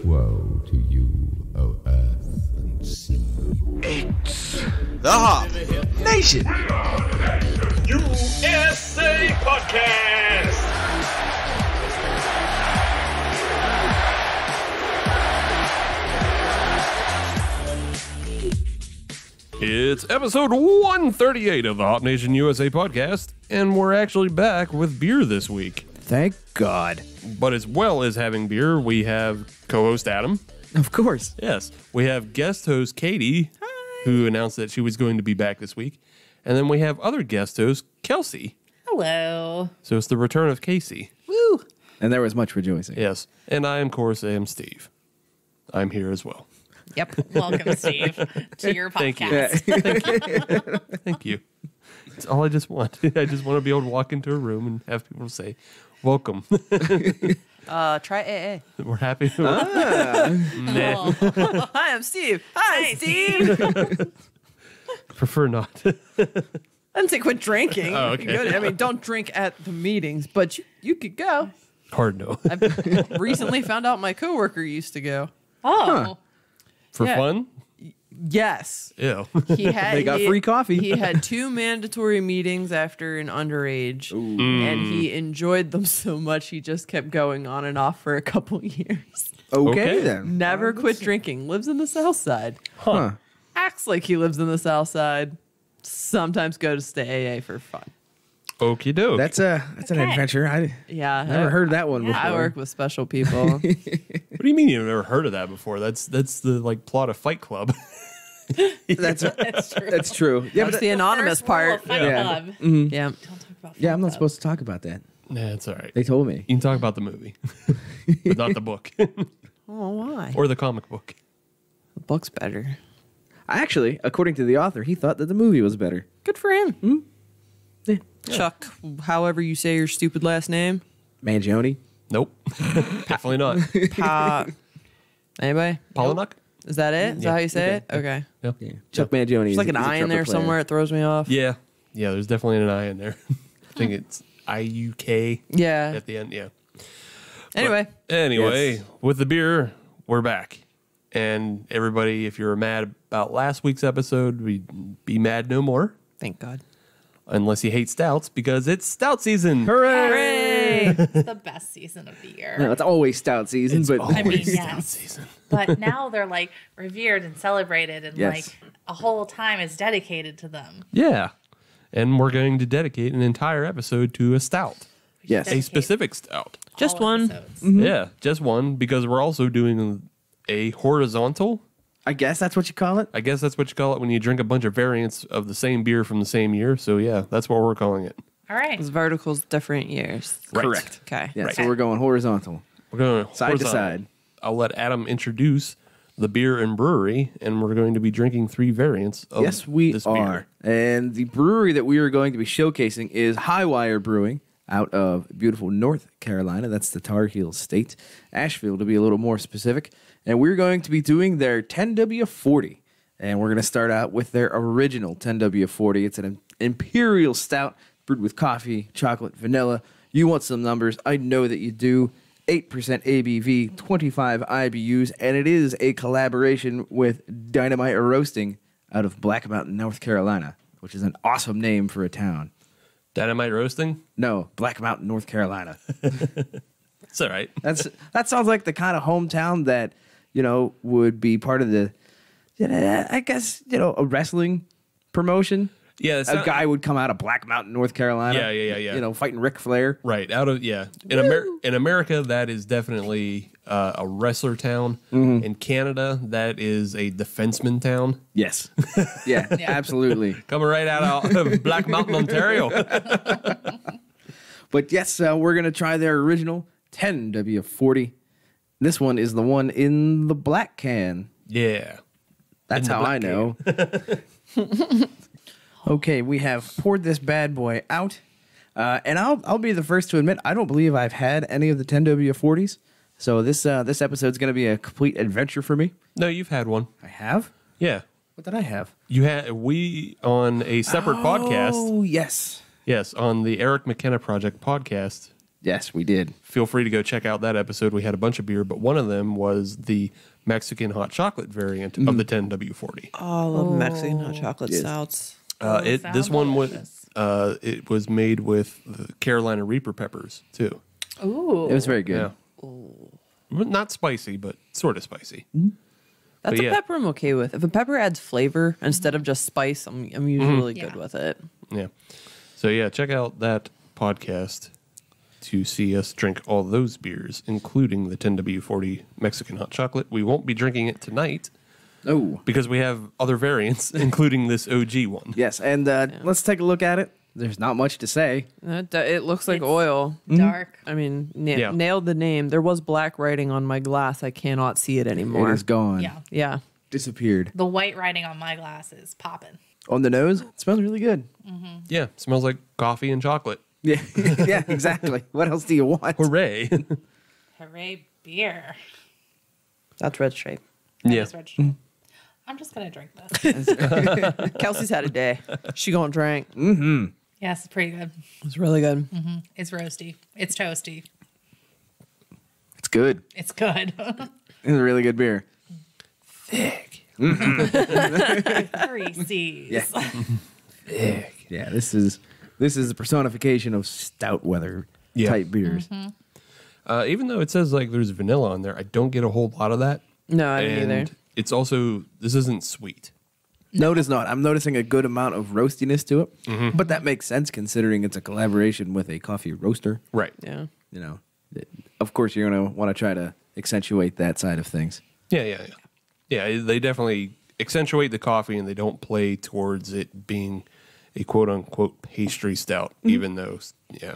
Woe to you, O earth and sea. It's the Hop Nation USA Podcast. It's episode 138 of the Hop Nation USA Podcast, and we're actually back with beer this week. Thank God. But as well as having beer, we have co-host Adam. Of course. Yes. We have guest host Katie, who announced that she was going to be back this week. And then we have other guest host Kelsey. Hello. So it's the return of Kasey. Woo. And there was much rejoicing. Yes. And I, of course, am Steve. I'm here as well. Yep. Welcome, Steve, to your podcast. Thank you. Thank you. It's all I just want. I just want to be able to walk into a room and have people say, welcome. Try AA. We're happy. Oh. Hi, I'm Steve. Hi, Steve. Prefer not. I didn't say quit drinking. Oh, You okay. can go to- I mean, don't drink at the meetings, but you could go. Hard no. I've recently found out my coworker used to go. Oh. For Yeah. fun? Yes. Ew. He had They got free coffee. He had 2 mandatory meetings after an underage, and he enjoyed them so much he just kept going on and off for a couple years. Okay. then. Never quit drinking. Lives in the South Side. Huh. Acts like he lives in the South Side. Sometimes goes to AA for fun. Okie doke. That's an adventure. I Yeah. never heard that one before. I work with special people. What do you mean you've never heard of that before? That's the like plot of Fight Club. That's That's true. that's true. Yeah, That's but the anonymous First rule part. of Fight Yeah. Club. Yeah. Don't talk about Fight yeah, I'm not Club. supposed to talk about that. Nah, it's all right. They told me. You can talk about the movie, but not the book Oh, why? or the comic book. The book's better. Actually, according to the author, he thought that the movie was better. Good for him. Yeah. Chuck, however you say your stupid last name. Mangione. Nope. Definitely not. Anybody? Pollock? Is that it? Is that how you say it? Okay. Yep. Yeah. Chuck Mangione. There's like an I in there somewhere. It throws me off. Yeah. Yeah, there's definitely an I in there. I think it's IUK Yeah. at the end. Yeah. Anyway. Anyway, Yes. with the beer, we're back. And everybody, if you're mad about last week's episode, we'd be mad no more. Thank God. Unless you hate stouts, because it's stout season. Hooray! It's the best season of the year. No, it's always stout season, but I mean, Always yes. stout season. But now they're like revered and celebrated, and Yes. like a whole time is dedicated to them. Yeah. And we're going to dedicate an entire episode to a stout, yes. a specific stout. Just All one. episodes. Yeah, just one, because we're also doing a horizontal. I guess that's what you call it. I guess that's what you call it when you drink a bunch of variants of the same beer from the same year. So yeah, that's what we're calling it. All right. Because verticals different years. Right. Correct. Okay. Yeah, Right. so we're going horizontal. We're going Side to horizontal. side. I'll let Adam introduce the beer and brewery, and we're going to be drinking 3 variants of Yes, we this are. beer. And the brewery that we are going to be showcasing is Hi-Wire Brewing out of beautiful North Carolina. That's the Tar Heel State. Asheville, to be a little more specific. And we're going to be doing their 10W-40. And we're going to start out with their original 10W-40. It's an imperial stout brewed with coffee, chocolate, vanilla. You want some numbers. I know that you do. 8% ABV, 25 IBUs, and it is a collaboration with Dynamite Roasting out of Black Mountain, North Carolina, which is an awesome name for a town. Dynamite roasting? No, Black Mountain, North Carolina. It's all right. That sounds like the kind of hometown that, would be part of the, I guess, a wrestling promotion. Yeah, A guy would come out of Black Mountain, North Carolina. Yeah. Fighting Ric Flair. Right. In America, that is definitely a wrestler town. Mm-hmm. In Canada, that is a defenseman town. Yes. Yeah, absolutely. Coming right out of Black Mountain, Ontario. But yes, we're going to try their original 10W-40. This one is the one in the black can. Yeah. That's In the how I black know. Okay, we have poured this bad boy out. And I'll be the first to admit, I don't believe I've had any of the 10W-40s. So this episode's going to be a complete adventure for me. No, you've had one. I have? Yeah. What did I have? We on a separate podcast. Oh, yes. Yes, on the Eric McKenna Project podcast, Yes, we did. Feel free to go check out that episode. We had a bunch of beer, but one of them was the Mexican hot chocolate variant of the 10W-40. Oh, I love Mexican hot chocolate stouts. This one was it was made with the Carolina Reaper peppers too. Ooh. It was very good. Yeah. Not spicy, but sort of spicy. That's But a pepper I'm okay with. If a pepper adds flavor instead of just spice, I'm usually good with it. Yeah. So yeah, check out that podcast to see us drink all those beers, including the 10W-40 Mexican hot chocolate. We won't be drinking it tonight Oh, because we have other variants, including this OG one. yes. And let's take a look at it. There's not much to say. It looks like It's oil. Dark. I mean, Yeah. nailed the name. There was black writing on my glass. I cannot see it anymore. It is gone. Yeah. Yeah. Disappeared. The white writing on my glass is popping. On the nose, it smells really good. Yeah, smells like coffee and chocolate. Yeah, yeah, exactly. What else do you want? Hooray! Hooray, beer. That's red stripe. That Yeah. is red stripe. I'm just going to drink this. Kelsey's had a day. She gonna drink. Yes, it's pretty good. It's really good. It's roasty. It's toasty. It's good. It's good. It's a really good beer. Thick. Three C's. Yeah. Yeah, this is the personification of stout weather type beers. Even though it says like there's vanilla on there, I don't get a whole lot of that. No, I didn't either. It's also, this isn't sweet. No, it is not. I'm noticing a good amount of roastiness to it, but that makes sense considering it's a collaboration with a coffee roaster. Right. Yeah. You know, of course, you're gonna want to try to accentuate that side of things. Yeah. They definitely accentuate the coffee and they don't play towards it being a quote unquote pastry stout, even though, yeah.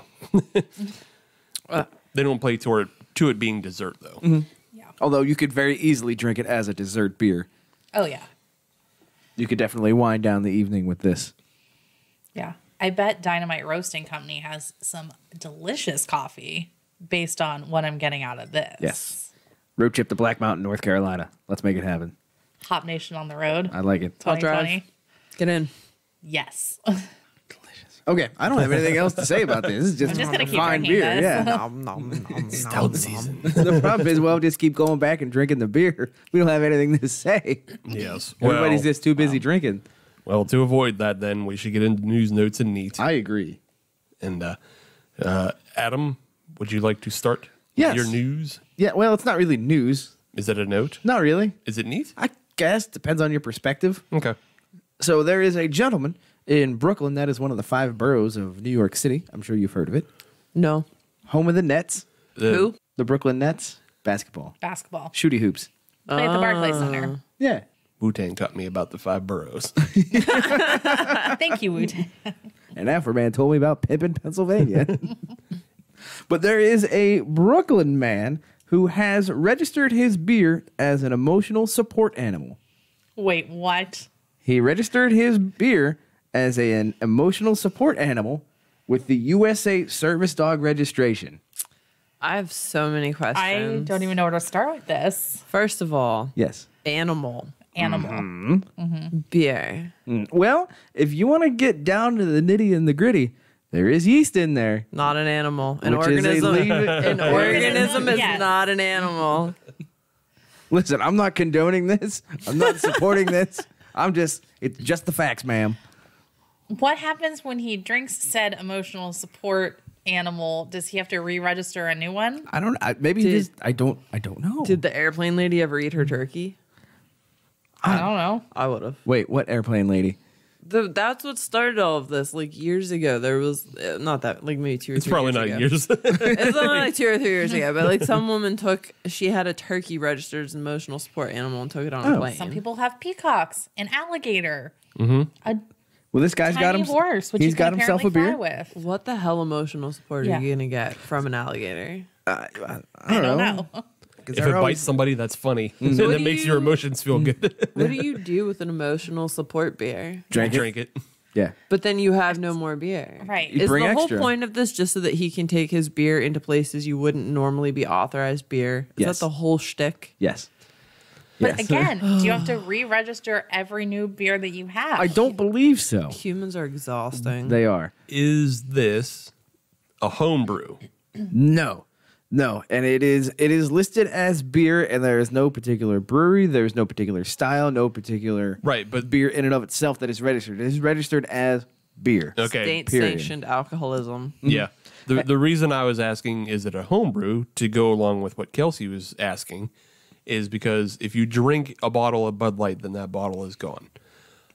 They don't play toward to it being dessert though. Yeah. Although you could very easily drink it as a dessert beer. Oh, yeah. You could definitely wind down the evening with this. Yeah. I bet Dynamite Roasting Company has some delicious coffee based on what I'm getting out of this. Yes. Road trip to Black Mountain, North Carolina. Let's make it happen. Hop Nation on the road. I like it. I'll drive. 2020. Get in. Yes. Okay, I don't have anything else to say about this. This is just, I'm just gonna keep fine drinking beer. this. Yeah. Stout season. The problem is, we'll just keep going back and drinking the beer. We don't have anything to say. Yes. Everybody's just too busy drinking. Well, to avoid that, then we should get into news, notes, and neat. I agree. And Adam, would you like to start Yes. your news? Yeah, well, it's not really news. Is it a note? Not really. Is it neat? I guess depends on your perspective. Okay. So there is a gentleman in Brooklyn that is one of the 5 boroughs of New York City. I'm sure you've heard of it. No. Home of the Nets, Who? the Brooklyn Nets, basketball, Basketball. shooty hoops. Play at the Barclays Center. Yeah. Wu-Tang taught me about the 5 boroughs. Thank you, Wu-Tang. And Afroman told me about Pippin, Pennsylvania. But there is a Brooklyn man who has registered his beer as an emotional support animal. Wait, what? He registered his beer as an emotional support animal with the USA Service Dog registration. I have so many questions. I don't even know where to start with this. First of all, Yes. animal Animal. beer. Well, if you want to get down to the nitty and the gritty, there is yeast in there. Not an animal. An Which is a organism. leave- An organism is Yes. not an animal. Listen, I'm not condoning this. I'm not supporting this. It's just the facts, ma'am. What happens when he drinks said emotional support animal? Does he have to re-register a new one? I don't. I don't know. Did the airplane lady ever eat her turkey? I don't know. I would have. Wait, what airplane lady? That's what started all of this. Like years ago, there was not that, like maybe 2 or 3 It's probably years not ago. years. It's only like 2 or 3 years ago, but like some woman she had a turkey registered as an emotional support animal and took it on a plane. Some people have peacocks, an alligator, a Well, this guy's got tiny him. horse, which he's you got can himself a apparently beer. fly with. What the hell emotional support Yeah. are you gonna get from an alligator? I I don't know. Because If it bites somebody, that's funny. And what that do makes your you- emotions feel good. What do you do with an emotional support beer? Drink it. Yeah. But then you have no more beer. Right. You Is bring the extra. whole point of this just so that he can take his beer into places you wouldn't normally be authorized beer? Is Yes. that the whole shtick? Yes. But Yes. again, do you have to re-register every new beer that you have? I don't believe so. Humans are exhausting. They are. Is this a home brew? No, and it is listed as beer, and there is no particular brewery, there's no particular style, no particular Right, but beer in and of itself that is registered. It is registered as beer. okay, State period. sanctioned alcoholism. yeah. The reason I was asking is it a homebrew to go along with what Kelsey was asking is because if you drink a bottle of Bud Light, then that bottle is gone.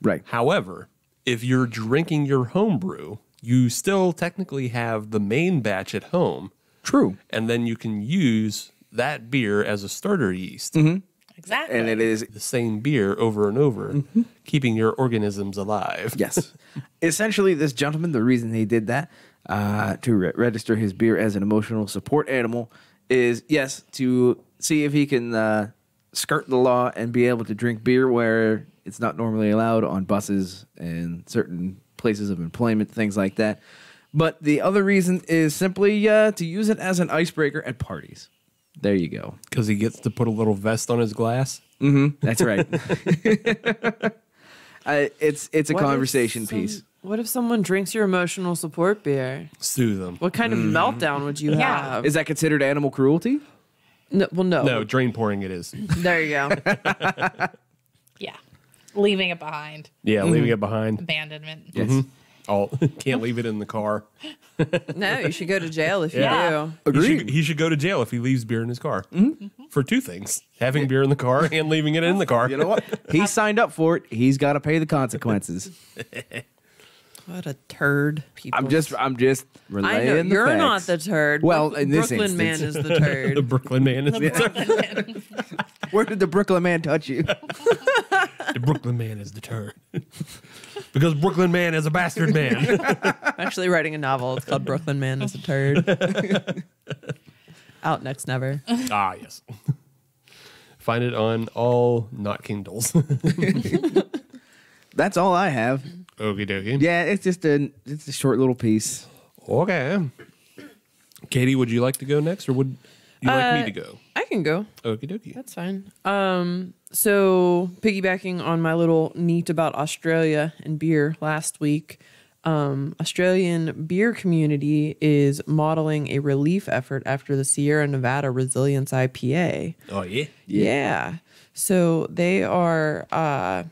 Right. However, if you're drinking your homebrew, you still technically have the main batch at home, True. and then you can use that beer as a starter yeast. Exactly. And it is The same beer over and over, keeping your organisms alive. yes. Essentially, this gentleman, the reason he did that to register his beer as an emotional support animal is yes to see if he can skirt the law and be able to drink beer where it's not normally allowed on buses and certain places of employment, things like that. But the other reason is simply to use it as an icebreaker at parties. There you go. Because he gets to put a little vest on his glass. That's right. It's a What if conversation piece. What if someone drinks your emotional support beer? Sue them. What kind of meltdown would you Yeah. have? Is that considered animal cruelty? No, well, no. No, drain pouring it is. There you go. Yeah. Leaving it behind. Yeah, leaving it behind. Abandonment. Yes. Can't leave it in the car. No, you should go to jail if you Yeah. do. He should go to jail if he leaves beer in his car. For two things: having beer in the car and leaving it in the car. You know what? He signed up for it. He's got to pay the consequences. What a turd. People. I'm just I relaying know the you're facts. not the turd. Well, in this Brooklyn man instance. is the The turd. Brooklyn man is Where did the Brooklyn man touch you? the Brooklyn man is the turd. Because Brooklyn man is a bastard man. I'm actually writing a novel. It's called Brooklyn Man is a Turd. Out next never. Ah, yes. Find it on all not Kindles. That's all I have. Okie dokie. Yeah, it's a short little piece. Okay. Katie, would you like to go next, or would you like me to go? I can go. Okie dokie. That's fine. So piggybacking on my little neat about Australia and beer last week, Australian beer community is modeling a relief effort after the Sierra Nevada Resilience IPA. Oh, yeah? Yeah. So they are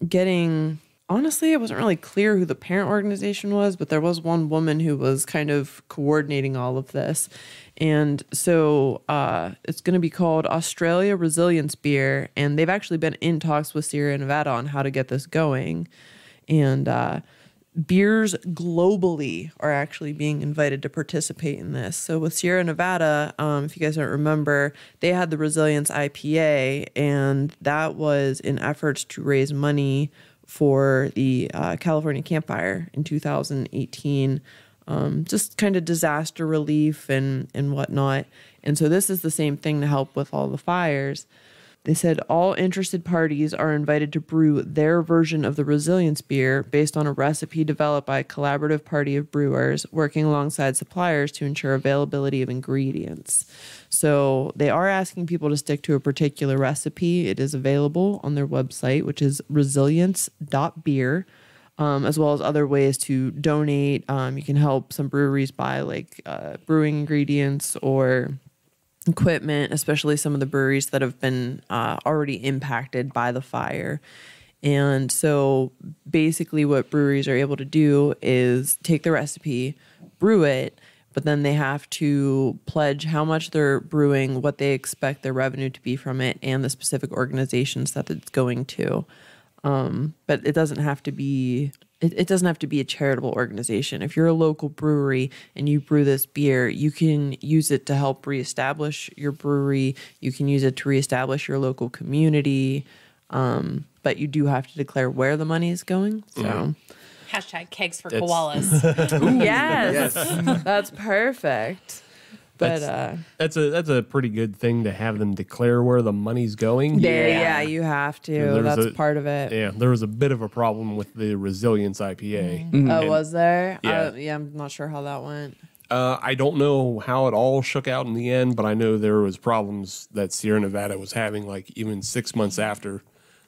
getting. Honestly, it wasn't really clear who the parent organization was, but there was one woman who was kind of coordinating all of this. And so it's going to be called Australia Resilience Beer. And they've actually been in talks with Sierra Nevada on how to get this going. And beers globally are actually being invited to participate in this. So with Sierra Nevada, if you guys don't remember, they had the Resilience IPA, and that was in efforts to raise money for the California campfire in 2018, just kind of disaster relief and whatnot. And so this is the same thing to help with all the fires. They said all interested parties are invited to brew their version of the resilience beer based on a recipe developed by a collaborative party of brewers working alongside suppliers to ensure availability of ingredients. So they are asking people to stick to a particular recipe. It is available on their website, which is resilience.beer, as well as other ways to donate. You can help some breweries buy like brewing ingredients or equipment, especially some of the breweries that have been already impacted by the fire. And so basically what breweries are able to do is take the recipe, brew it, but then they have to pledge how much they're brewing, what they expect their revenue to be from it, and the specific organizations that it's going to. But it doesn't have to be... It doesn't have to be a charitable organization. If you're a local brewery and you brew this beer, you can use it to help reestablish your brewery. You can use it to reestablish your local community. But you do have to declare where the money is going. So, Hashtag kegs for koalas. yes, that's perfect. But That's a pretty good thing to have them declare where the money's going. yeah, you have to. There's That's part of it. Yeah, there was a bit of a problem with the Resilience IPA. Oh, was there? Yeah. I'm not sure how that went. I don't know how it all shook out in the end, but I know there was problems that Sierra Nevada was having, like even 6 months after,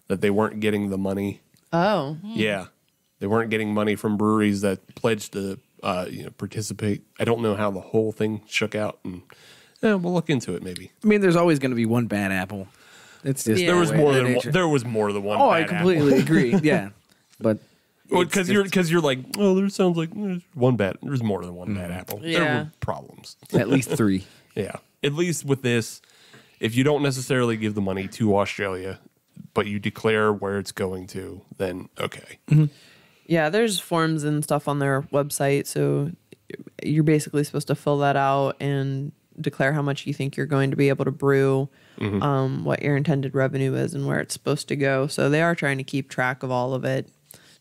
that they weren't getting the money. Oh, Yeah, they weren't getting money from breweries that pledged to participate. I don't know how the whole thing shook out, and we'll look into it maybe. I mean, there's always going to be one bad apple. It's just Yeah. There was the way more of than nature. one, there was more than one. Oh, bad I completely agree. Yeah, but because you're like, oh, there sounds like there's one bad. There's more than one bad apple. There Yeah. were problems. at least 3. Yeah, at least with this, if you don't necessarily give the money to Australia, but you declare where it's going to, then okay. Yeah, there's forms and stuff on their website, so you're basically supposed to fill that out and declare how much you think you're going to be able to brew, what your intended revenue is, and where it's supposed to go. So they are trying to keep track of all of it,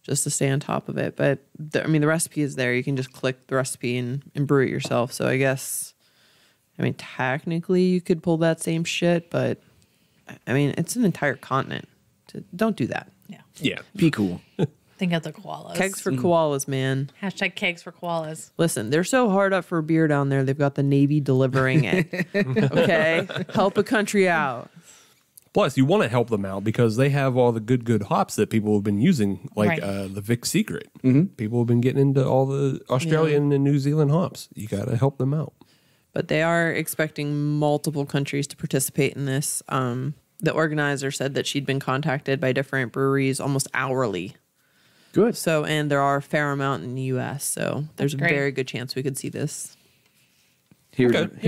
just to stay on top of it. But the recipe is there. You can just click the recipe and brew it yourself. So I guess, technically you could pull that same shit, but it's an entire continent. Don't do that. Yeah. Yeah, Be cool. Think of the koalas. Kegs for koalas, man. Hashtag kegs for koalas. Listen, they're so hard up for beer down there. They've got the Navy delivering it. Okay? Help a country out. plus you want to help them out because they have all the good hops that people have been using, like Right. the Vic Secret. People have been getting into all the Australian and New Zealand hops. You got to help them out. But they are expecting multiple countries to participate in this. The organizer said that she'd been contacted by different breweries almost hourly. Good. So, and there are a fair amount in the U.S., so there's a great. very good chance we could see this. Here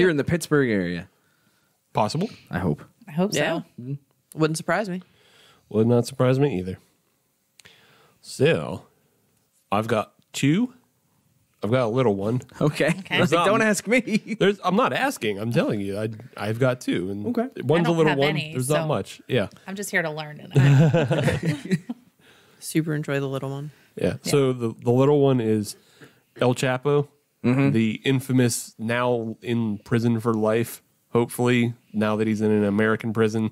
in the Pittsburgh area, Possible. I hope. I hope Yeah. so. Wouldn't surprise me. Would not surprise me either. So, I've got 2. I've got a little one. Okay. There's Don't not- ask me. I'm not asking. I'm telling you. I've got 2. And Okay. One's I a don't little have one. any, There's so- not much. Yeah. I'm just here to learn tonight. Super enjoy the little one. Yeah. So the little one is El Chapo, the infamous, now in prison for life, hopefully, now that he's in an American prison.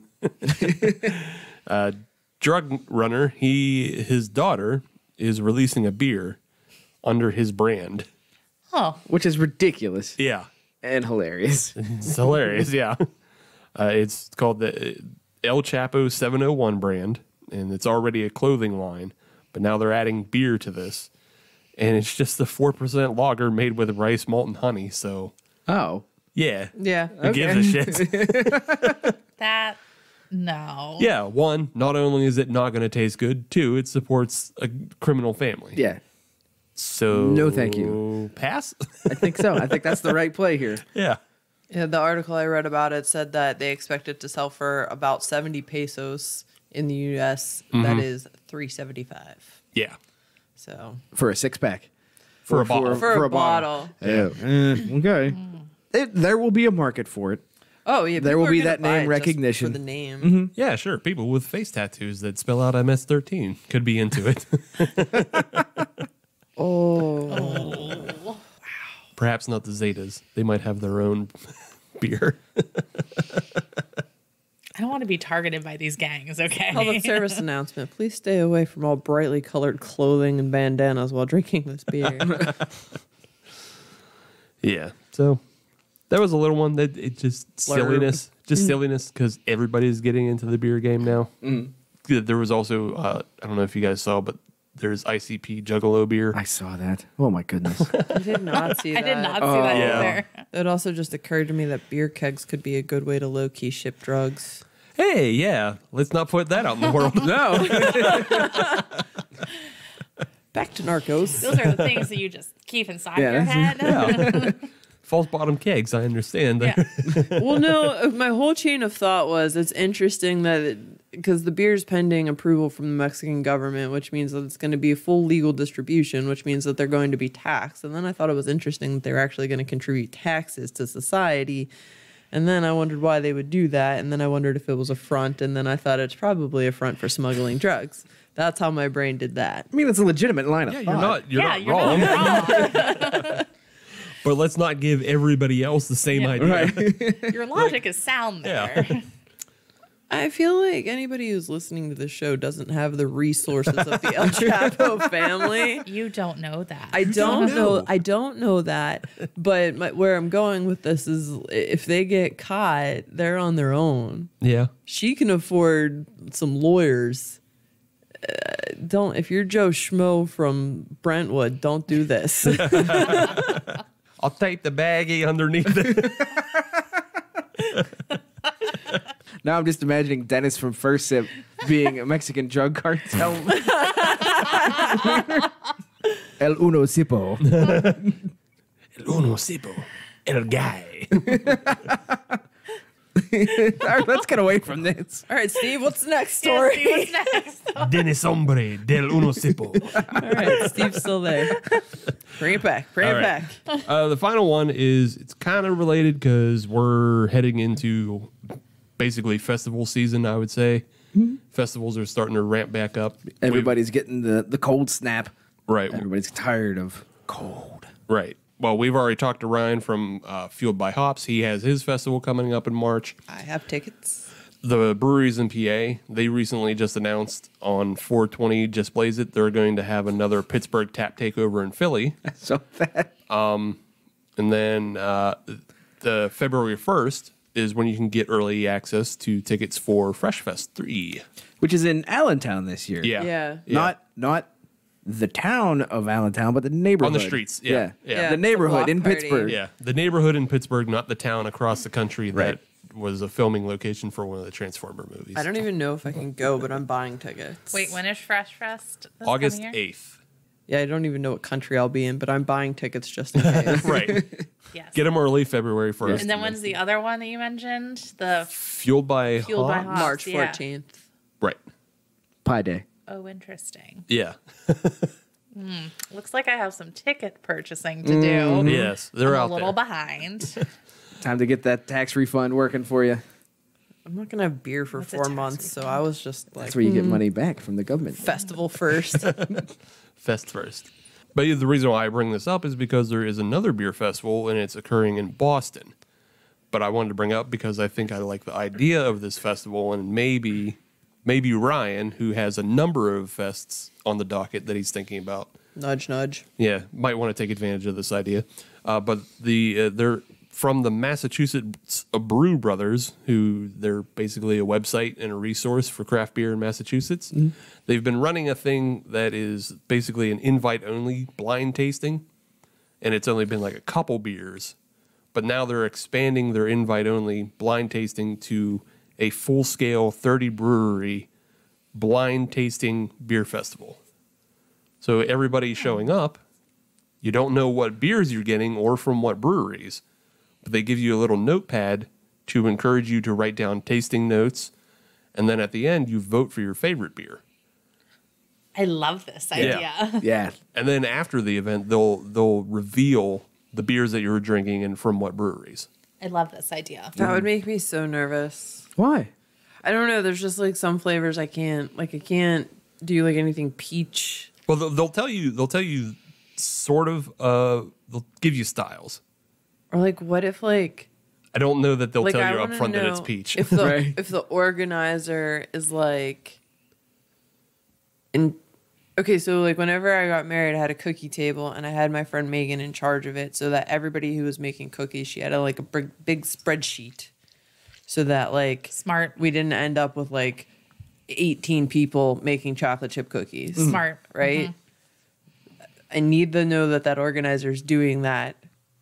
Drug runner. His daughter is releasing a beer under his brand. Oh, Which is ridiculous Yeah. and hilarious. It's hilarious, yeah. It's called the El Chapo 701 brand, and it's already a clothing line, but now they're adding beer to this. And it's just a 4% lager made with rice, malt, and honey. So, Oh. yeah. Yeah. Who gives a shit? that no. Yeah, 1, not only is it not going to taste good, 2, it supports a criminal family. Yeah. So, No, thank you. Pass? I think so. I think that's the right play here. Yeah. Yeah, the article I read about it said that they expect it to sell for about 70 pesos in the U.S. That is $3.75. Yeah. So For a 6-pack. For a bottle. for a bottle. Yeah. Okay. There will be a market for it. Oh yeah, There people will are be gonna that buy name it just recognition. for the name. Yeah, sure. People with face tattoos that spell out MS-13 could be into it. Oh, Perhaps not the Zetas. They might have their own beer. I don't want to be targeted by these gangs, okay? public service announcement: please stay away from all brightly colored clothing and bandanas while drinking this beer. Yeah. So that was a little one that it just silliness, silliness because everybody's getting into the beer game now. There was also I don't know if you guys saw, but there's ICP Juggalo beer. I saw that. Oh, my goodness. I did not see that. I did not see that Yeah. either. It also just occurred to me that beer kegs could be a good way to low key ship drugs. Hey, yeah, let's not put that out in the world. No. Back to Narcos. Those are the things that you just keep inside Yeah, your head. Yeah. False bottom kegs, I understand. Yeah. Well, no, my whole chain of thought was it's interesting that because the beer's pending approval from the Mexican government, which means that it's going to be a full legal distribution, which means that they're going to be taxed. And then I thought it was interesting that they're actually going to contribute taxes to society. And then I wondered why they would do that. And then I wondered if it was a front. And then I thought it's probably a front for smuggling drugs. That's how my brain did that. I mean, it's a legitimate line of Yeah, thought. you're Yeah, not you're wrong. not wrong. But let's not give everybody else the same Yeah. idea. Your logic is sound there. Yeah. I feel like anybody who's listening to the show doesn't have the resources of the El Chapo family. You don't know that. I don't know. I don't know that. But where I'm going with this is if they get caught, they're on their own. Yeah. She can afford some lawyers. don't. If you're Joe Schmo from Brentwood, don't do this. I'll tape the baggie underneath it. Now I'm just imagining Dennis from First Sip being a Mexican drug cartel. El uno sipo. El uno sipo. El guy. All right, let's get away from this. All right, Steve, what's the next Yeah, story? see what's next. Dennis hombre del uno sipo. All right, Steve's still there. Bring it back. Bring All it right. back. The final one is, it's kind of related because we're heading into basically festival season, I would say. Festivals are starting to ramp back up. Everybody's getting the cold snap. Right. Everybody's tired of cold. Right. Well, we've already talked to Ryan from Fueled by Hops. He has his festival coming up in March. I have tickets. The breweries in PA, they recently just announced on 420 Just Blaze It, they're going to have another Pittsburgh tap takeover in Philly. So fat. And then the February 1st is when you can get early access to tickets for Fresh Fest 3. Which is in Allentown this year. Yeah. Yeah. Not the town of Allentown, but the neighborhood. On the streets. Yeah. Yeah. The neighborhood the in block party. Pittsburgh. Yeah. The neighborhood in Pittsburgh, not the town across the country that Right. was a filming location for one of the Transformer movies. I don't even know if I can go, but I'm buying tickets. Wait, when is Fresh Fest? This August coming year? 8th. Yeah, I don't even know what country I'll be in, but I'm buying tickets just in case. Right. Yes. Get them early February 1st. And then when's the other one that you mentioned? The Fueled by Fueled by Hops? Hops. March Yeah. 14th. Right. Pie Day. Oh, interesting. Yeah. Looks like I have some ticket purchasing to do. Yes. They're I'm out a little there. behind. Time to get that tax refund working for you. I'm not going to have beer for What's a 4 tax months, so refund? I was just like, That's where you get money back from the government. festival first. Fest first. But the reason why I bring this up is because there is another beer festival and it's occurring in Boston. But I wanted to bring up because I think I like the idea of this festival, and maybe Ryan, who has a number of fests on the docket that he's thinking about, Nudge, nudge. yeah, might want to take advantage of this idea. But they're from the Massachusetts Brew Brothers, who they're basically a website and a resource for craft beer in Massachusetts. They've been running a thing that is basically an invite-only blind tasting, and it's only been like a couple beers. But now they're expanding their invite-only blind tasting to a full-scale 30-brewery blind tasting beer festival. So everybody's showing up. You don't know what beers you're getting or from what breweries, but they give you a little notepad to encourage you to write down tasting notes, and then at the end you vote for your favorite beer. I love this idea. Yeah. And then after the event, they'll reveal the beers that you were drinking and from what breweries. I love this idea. That would make me so nervous. Why? I don't know. There's just like some flavors I can't. Like I can't do like anything peach. Well, they'll tell you sort of. They'll give you styles. Or like, what if like I don't know that they'll like tell I you up wanna front that know it's peach. If the Right. if the organizer is like, okay, so like whenever I got married, I had a cookie table and I had my friend Megan in charge of it, so that everybody who was making cookies, she had a big spreadsheet, so that like Smart. we didn't end up with like 18 people making chocolate chip cookies. Smart. Right? I need to know that organizer is doing that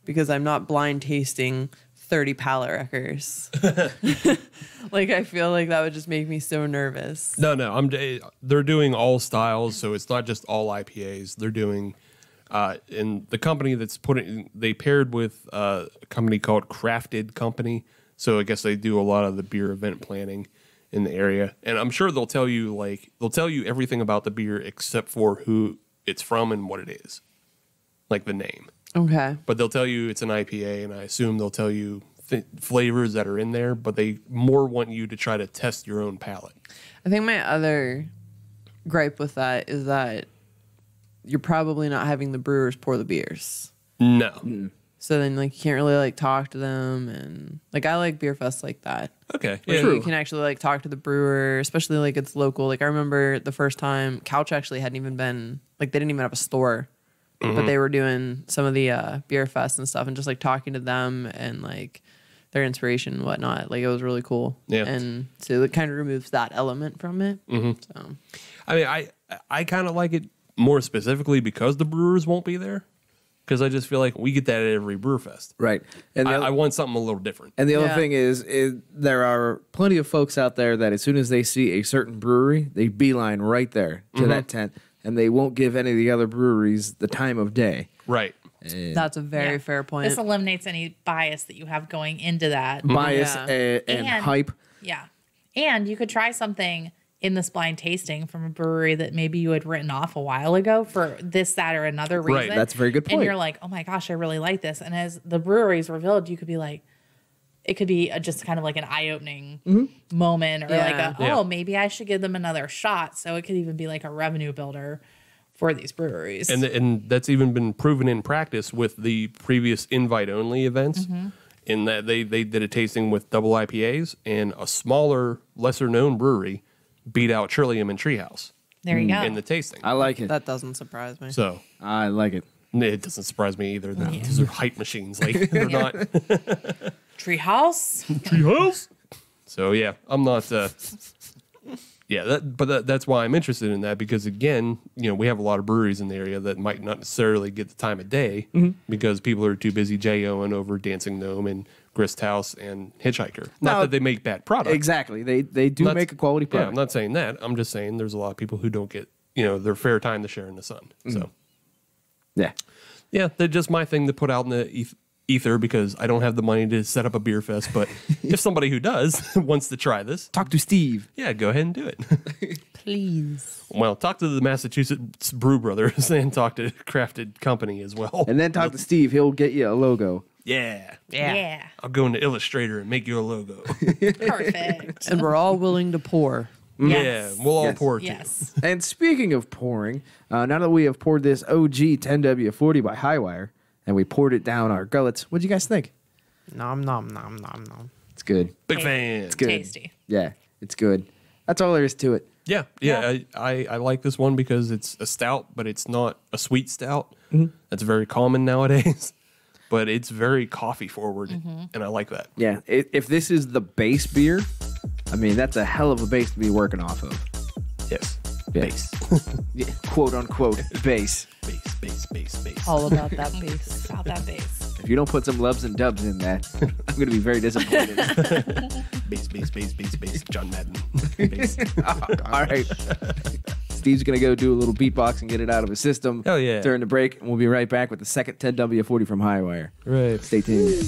because I'm not blind tasting 30 palate wreckers. Like, I feel like that would just make me so nervous. No, they're doing all styles, so it's not just all IPAs. They're doing, and the company that's they paired with a company called Crafted Company, so I guess they do a lot of the beer event planning in the area. And I'm sure they'll tell you everything about the beer except for who it's from and what it is, like the name. Okay. But they'll tell you it's an IPA, and I assume they'll tell you flavors that are in there, but they more want you to try to test your own palate. I think my other gripe with that is that you're probably not having the brewers pour the beers. No. So then, like, you can't really, like, talk to them. And, like, I like beer fests like that. Okay. Where Yeah. you can actually, like, talk to the brewer, especially, like, it's local. Like, I remember the first time Couch actually hadn't even been, like, they didn't even have a store. But they were doing some of the beer fests and stuff and just, like, talking to them and, like, their inspiration and whatnot. Like, it was really cool. Yeah. And so it kind of removes that element from it. So I mean, I kind of like it more specifically because the brewers won't be there. Because I just feel like we get that at every brew fest. Right. And I want something a little different. And the other Yeah. thing is there are plenty of folks out there that as soon as they see a certain brewery, they beeline right there to that tent, and they won't give any of the other breweries the time of day. Right. that's a very fair point. This eliminates any bias that you have going into that. Bias Yeah. and hype. Yeah. And you could try something in this blind tasting from a brewery that maybe you had written off a while ago for this, that, or another reason. Right. That's a very good point. And you're like, oh my gosh, I really like this. And as the breweries revealed, you could be like, it could be just kind of like an eye-opening moment, or Yeah. Yeah. maybe I should give them another shot. So it could even be like a revenue builder for these breweries. And that's even been proven in practice with the previous invite-only events. In that they did a tasting with double IPAs, and a smaller, lesser-known brewery beat out Trillium and Treehouse there you go. in the tasting. I like it. That doesn't surprise me. So I like it. it doesn't surprise me either. These are hype machines. Like they're not Treehouse. Treehouse. So yeah, I'm not. That's why I'm interested in that, because again, we have a lot of breweries in the area that might not necessarily get the time of day because people are too busy JOing over Dancing Gnome and Grist House and Hitchhiker. Not No, that they make bad product. Exactly. They do Not- make a quality Yeah, I'm product. not saying that. I'm just saying there's a lot of people who don't get their fair time to share in the sun. So Yeah. yeah, they're just my thing to put out in the ether because I don't have the money to set up a beer fest. But if somebody who does wants to try this, Talk to Steve. yeah, go ahead and do it. Please. Well, talk to the Massachusetts Brew Brothers and talk to Crafted Company as well. And then talk to Steve. He'll get you a logo. Yeah. Yeah. I'll go into Illustrator and make you a logo. Perfect. And we're all willing to pour. Yes. Yeah, we'll all Yes. pour too. Yes. And speaking of pouring, now that we have poured this OG 10W40 by Hi-Wire, and we poured it down our gullets, what'd you guys think? Nom nom nom nom nom. It's good. Big fan. Good. Tasty. Yeah, it's good. That's all there is to it. Yeah. I like this one because it's a stout, but it's not a sweet stout. That's very common nowadays. But it's very coffee forward, and I like that. Yeah, if this is the base beer, I mean, that's a hell of a base to be working off of. Yes. Yeah. Base. Yeah, quote unquote base. Base. All about that base. About that base. If you don't put some lubs and dubs in that, I'm going to be very disappointed. Base. John Madden. Base. All right. Steve's going to go do a little beatbox and get it out of his system Hell yeah. during the break, and we'll be right back with the second 10W40 from Hi-Wire. Right. Stay tuned.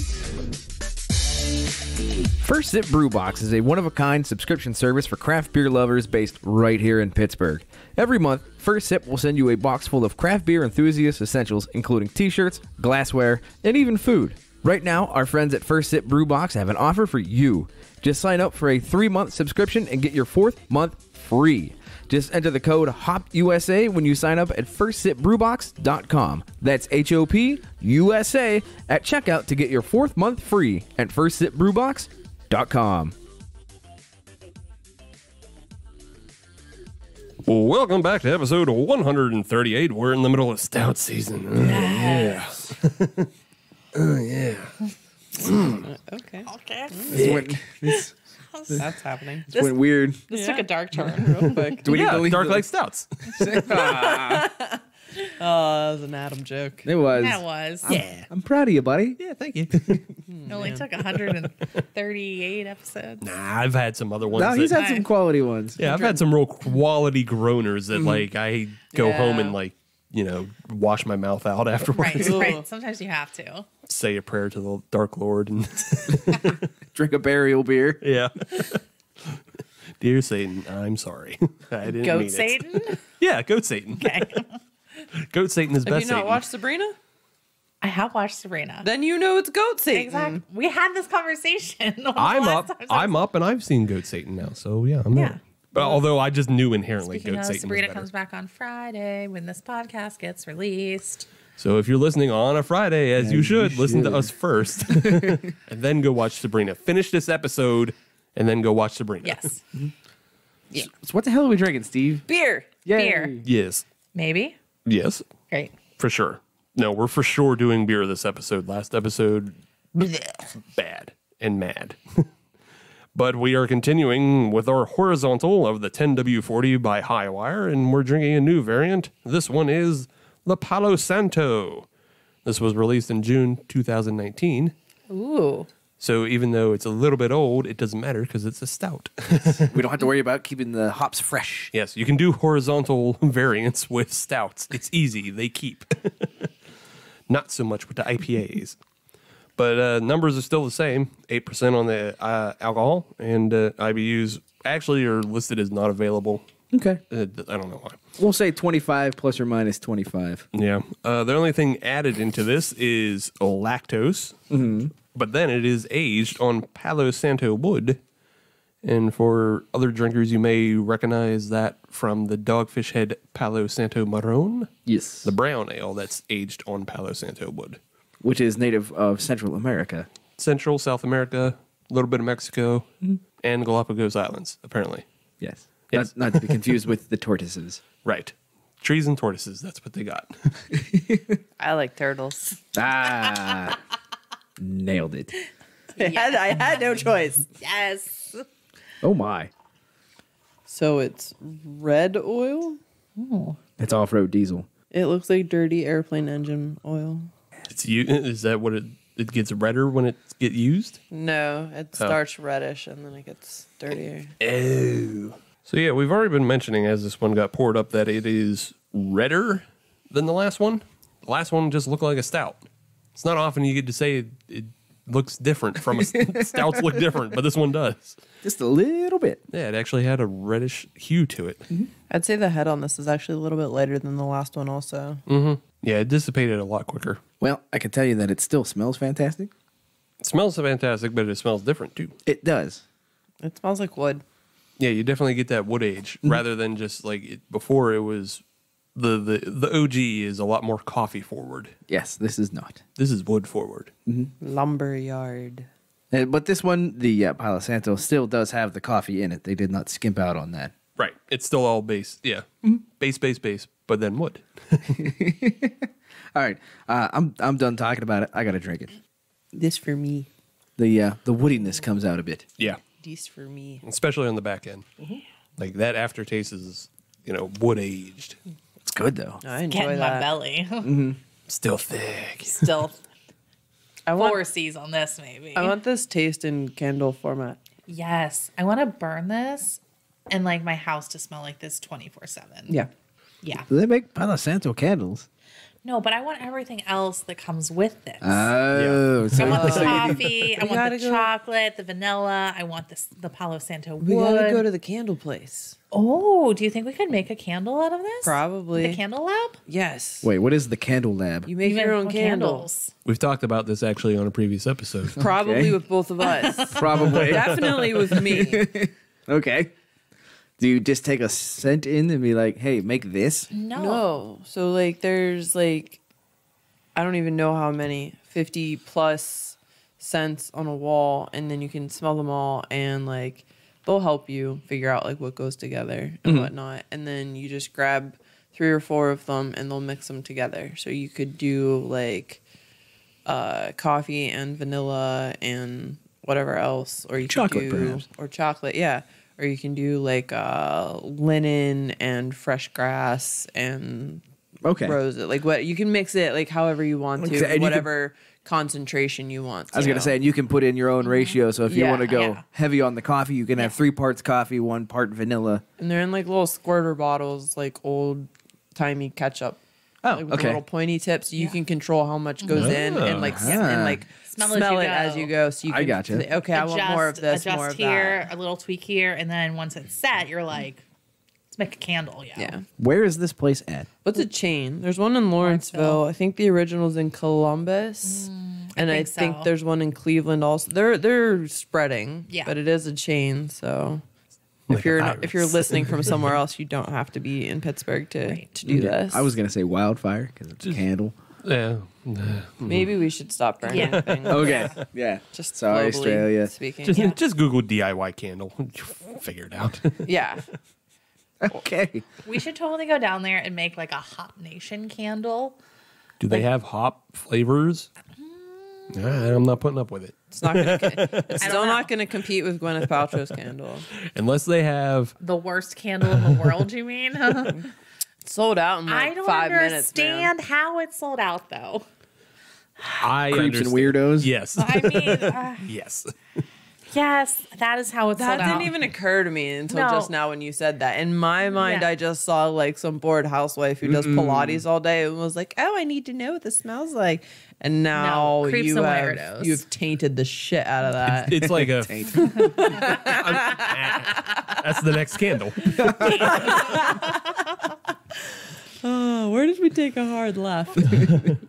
First Sip Brew Box is a one-of-a-kind subscription service for craft beer lovers based right here in Pittsburgh. Every month, First Sip will send you a box full of craft beer enthusiast essentials, including t-shirts, glassware, and even food. Right now, our friends at First Sip Brew Box have an offer for you. Just sign up for a 3-month subscription and get your 4th month free. Just enter the code HOPUSA when you sign up at firstsipbrewbox.com. That's HOPUSA at checkout to get your 4th month free at firstsipbrewbox.com. Welcome back to episode 138. We're in the middle of stout season. Oh, yeah. Okay. Okay. That's happening. This went weird. This took a dark turn real quick. Do we need to leave Dark the- Like Stouts. Oh, that was an Adam joke. It was. That was. I'm proud of you, buddy. Yeah, thank you. It only took 138 episodes. Nah, I've had some other ones. No, he's that- had some quality ones. yeah, I've had some real quality groaners that, like, I go home and, Yeah. like, wash my mouth out afterwards. Right. Sometimes you have to. Say a prayer to the Dark Lord and Drink a burial beer. yeah. Dear Satan, I'm sorry. I didn't Goat mean it. Satan? Yeah, Goat Satan. Okay. Goat Satan is Have best you not Satan. watched Sabrina? I have watched Sabrina. Then you know it's goat Satan. Exactly. We had this conversation. I'm up, and I've seen Goat Satan now. So yeah, I'm Yeah. there. But although I just knew inherently Speaking Goat of, Satan was Sabrina better. comes back on Friday when this podcast gets released. So if you're listening on a Friday, as you should, listen to us first, and then go watch Sabrina. Finish this episode, and then go watch Sabrina. Yes. So what the hell are we drinking, Steve? Beer. Yay. Beer. Yes. Maybe. Yes. Great. For sure. No, we're for sure doing beer this episode. Last episode, bad. and mad. But we are continuing with our horizontal of the 10W-40 by Hi-Wire, and we're drinking a new variant. This one is the Palo Santo. This was released in June 2019. Ooh. So even though it's a little bit old, it doesn't matter because it's a stout. We don't have to worry about keeping the hops fresh. Yes, you can do horizontal variants with stouts. It's easy. They keep. Not so much with the IPAs. But numbers are still the same. 8% on the alcohol. And IBUs actually are listed as not available. Okay. I don't know why. We'll say 25 plus or minus 25. Yeah. The only thing added into this is lactose. Mm-hmm. But then it is aged on Palo Santo wood. And for other drinkers, you may recognize that from the Dogfish Head Palo Santo Marron. Yes. The brown ale that's aged on Palo Santo wood. Which is native of Central America. Central, South America, a little bit of Mexico, and Galapagos Islands, apparently. Yes. Yes. Not to be confused with the tortoises. Right. Trees and tortoises, that's what they got. I like turtles. Ah. Nailed it. I had no choice. Yes. Oh, my. So it's red oil. It's off-road diesel. It looks like dirty airplane engine oil. Is that what it gets redder when it gets used? No, it starts reddish and then it gets dirtier. Oh. So yeah, we've already been mentioning as this one got poured up that it is redder than the last one. The last one just looked like a stout. It's not often you get to say it looks different from a stouts look different, but this one does. Just a little bit. Yeah, it actually had a reddish hue to it. Mm-hmm. I'd say the head on this is actually a little bit lighter than the last one also. Yeah, it dissipated a lot quicker. Well, I can tell you that it still smells fantastic. It smells fantastic, but it smells different too. It does. It smells like wood. Yeah, you definitely get that wood age rather than just like before it was the OG is a lot more coffee forward. Yes, this is not. This is wood forward. Lumberyard. But this one, the Palo Santo, still does have the coffee in it. They did not skimp out on that. Right. It's still all base. Yeah. Base, but then wood. All right. I'm done talking about it. I got to drink it. This for me. The woodiness comes out a bit. Yeah. This for me. Especially on the back end. Like that aftertaste is, wood aged. It's good, though. I enjoy Getting that. my belly. Still thick. Still I want, 4 C's on this, maybe. I want this taste in candle format. Yes. I want to burn this and like my house to smell like this 24/7. Yeah. Yeah. Do they make Palo Santo candles? No, but I want everything else that comes with this. Oh. I want the coffee. I want gotta the go- chocolate, the vanilla. I want the Palo Santo wood. We gotta go to the candle place. Oh, do you think we could make a candle out of this? Probably. The candle lab? Yes. Wait, what is the candle lab? You make Even your own candles. We've talked about this actually on a previous episode. Probably Okay. with both of us. Probably. Definitely with me. Okay. Do you just take a scent in and be like, hey, make this? No. So like there's like I don't even know how many 50 plus scents on a wall, and then you can smell them all, and like they'll help you figure out like what goes together and whatnot, and then you just grab 3 or 4 of them and they'll mix them together. So you could do like coffee and vanilla and whatever else, or you Chocolate, could do perhaps. or chocolate, yeah. Or you can do like linen and fresh grass and Okay. rose it. Like what you can mix it like however you want Okay, and to, you whatever concentration you want. I was going to say, and you can put in your own ratio. So if you Yeah, want to go yeah. heavy on the coffee, you can have 3 parts coffee, 1 part vanilla. And they're in like little squirter bottles, like old timey ketchup. Oh, Like with okay. little pointy tips. You can control how much goes in and like and like Smell smell, as it you as go. you go. So you I can gotcha. say, okay, I want more of this, adjust more of here, that. a little tweak here, and then once it's set, you're like, let's make a candle. Yeah. Where is this place at? What's a chain? There's one in Lawrenceville. I think the original's in Columbus. And I think think so. there's one in Cleveland also. They're spreading. Yeah. But it is a chain, so Like if you're a not, if you're virus. listening from somewhere else, you don't have to be in Pittsburgh to do this. I was going to say wildfire because it's a candle. Yeah. Maybe we should stop burning Yeah. things. Okay. Yeah. Just Sorry, globally Australia. speaking. Just Google DIY candle. Figure it out. Yeah. Okay. We should totally go down there and make like a Hop Nation candle. Do they have hop flavors? I'm not putting up with it. It's not gonna. It's still not going to compete with Gwyneth Paltrow's candle. Unless they have. The worst candle in the world, you mean? It's sold out in like I don't 5 minutes. understand how it sold out, though. I Creeps understand. and weirdos. Yes. I mean, Yes. yes, that is how it That sold out. didn't even occur to me until No. just now when you said that. In my mind, Yeah. I just saw like some bored housewife who does Pilates all day and was like, "Oh, I need to know what this smells like." And now No, creeps you and have weirdos. you've tainted the shit out of that. It's like a. That's the next candle. Oh, where did we take a hard left?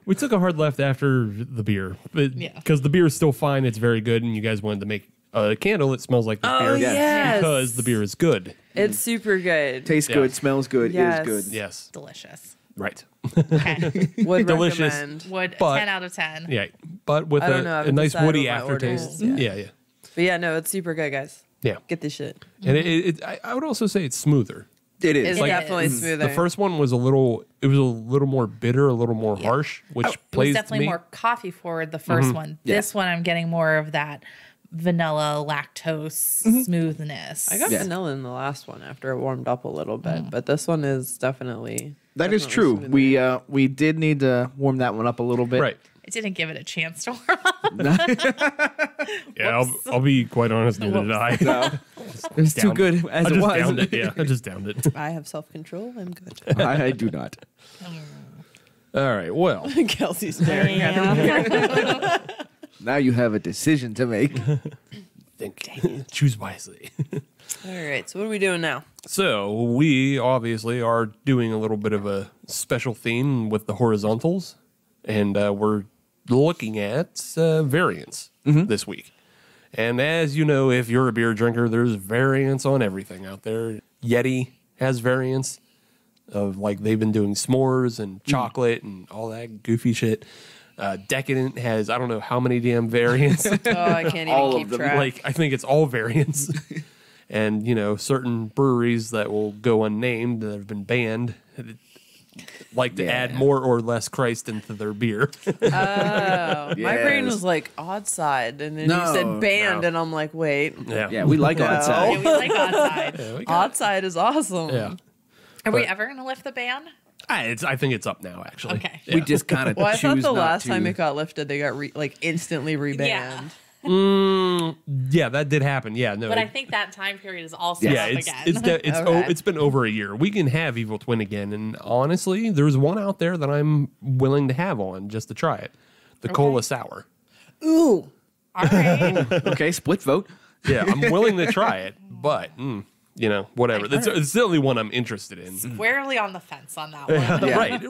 We took a hard left after the beer. Yeah. Because the beer is still fine. It's very good. And you guys wanted to make a candle that smells like the Oh, beer. yes. Because the beer is good. It's super good. Tastes Yeah. good, smells good, Yes. is good. Yes. Delicious. Right. Okay. Would Delicious. recommend. Would But- 10 out of 10. Yeah. But with I don't know, I a haven't nice decided woody what my order aftertaste. is yet. Yeah. But yeah, no, it's super good, guys. Yeah. Get this shit. And I would also say it's smoother. It is. It's Like, definitely smoother. The first one was a little more bitter, a little more harsh, which It was plays to definitely me. more coffee forward, the first one. This one, I'm getting more of that vanilla, lactose smoothness. I got Yeah. vanilla in the last one after it warmed up a little bit, but this one is definitely That is true. smoother. We did need to warm that one up a little bit. Right. I didn't give it a chance to warm up. Yeah, I'll be quite honest, neither did I. No, it was too Downed- good as I it just was. downed it. Yeah, I just downed it. I have self control. I'm good. I do not. All right. Well, Kelsey's staring at him. Now you have a decision to make. choose wisely. All right, so what are we doing now? So we obviously are doing a little bit of a special theme with the horizontals, and we're looking at variants this week. And as you know, if you're a beer drinker, there's variants on everything out there. Yeti has variants of like they've been doing s'mores and chocolate and all that goofy shit. Decadent has I don't know how many damn variants. Oh, I can't All even of keep them. track. Like I think it's all variants. And you know, certain breweries that will go unnamed that have been banned like to add more or less Christ into their beer. My brain Yes. was like odd side, and then No, you said banned, no. and I'm like, wait, Yeah, we like No. outside. Yeah, we like outside. Yeah, we got- odd side is awesome. yeah. Are we ever going to lift the ban? I think it's up now, actually. Okay. We just kind of Well, I choose thought the not last to. time it got lifted, they got instantly rebanned. Yeah, that did happen. Yeah, no. But I think that time period is also yeah, up it's again. Okay. it's been over a year. We can have Evil Twin again, and honestly, there's one out there that I'm willing to have on just to try it. The Cola Sour. Ooh, All right. Okay, split vote. Yeah, I'm willing to try it, but you know, whatever. It's the only one I'm interested in. Squarely on the fence on that one. Right,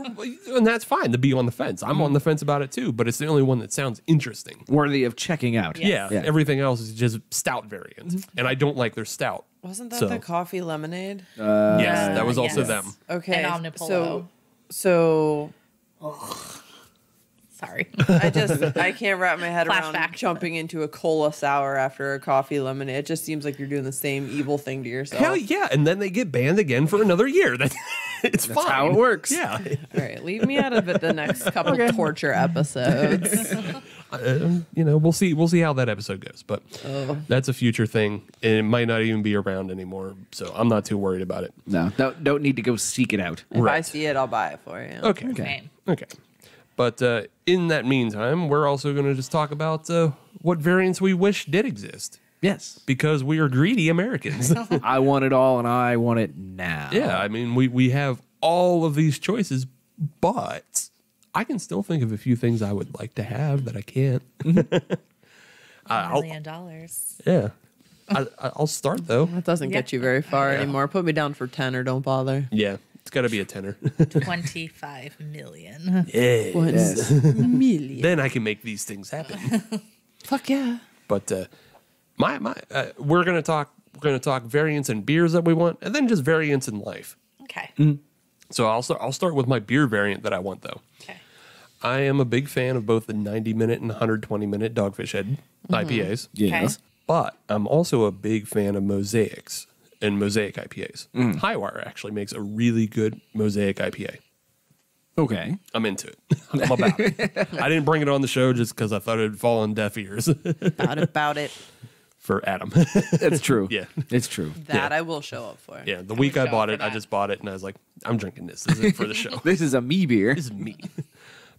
and that's fine to be on the fence. I'm on the fence about it too, but it's the only one that sounds interesting. Worthy of checking out. Yeah, Yeah. everything else is just stout variant, and I don't like their stout. wasn't that So- the coffee lemonade? Yes, that was also yes. them. Okay, And Omnipolo. so Sorry. I can't wrap my head around Flashback. jumping into a cola sour after a coffee lemonade. It just seems like you're doing the same evil thing to yourself. Hell yeah, and then they get banned again for another year. It's fine. That's how it works. Yeah, All right, leave me out of it the next couple torture episodes. you know, we'll see how that episode goes, but that's a future thing, and it might not even be around anymore. So I'm not too worried about it. No, don't need to go seek it out. If I Right. see it, I'll buy it for you. Okay. Same. Okay. But in that meantime, we're also going to just talk about what variants we wish did exist Yes. because we are greedy Americans. I want it all and I want it now. Yeah, I mean, we have all of these choices, but I can still think of a few things I would like to have that I can't. $1 I'll- million. Yeah. I'll start, though. That doesn't get you very far anymore. Put me down for 10 or don't bother. Yeah, it's got to be a tenner. 25 million. Yes. Million. Then I can make these things happen. Fuck yeah. But we're gonna talk variants and beers that we want, and then just variants in life. Okay. So I'll start with my beer variant that I want though. Okay. I am a big fan of both the 90-minute and 120-minute Dogfish Head IPAs. Yes. But I'm also a big fan of Mosaics and Mosaic IPAs. Hi-Wire actually makes a really good Mosaic IPA. Okay. I'm into it. I'm about it. I didn't bring it on the show just because I thought it'd fall on deaf ears About it. for Adam. It's true. Yeah. It's true. That I will show up for. Yeah, the week I show bought up it, for I that. just bought it, and I was like, I'm drinking this. This is for the show. This is a me beer. This is me.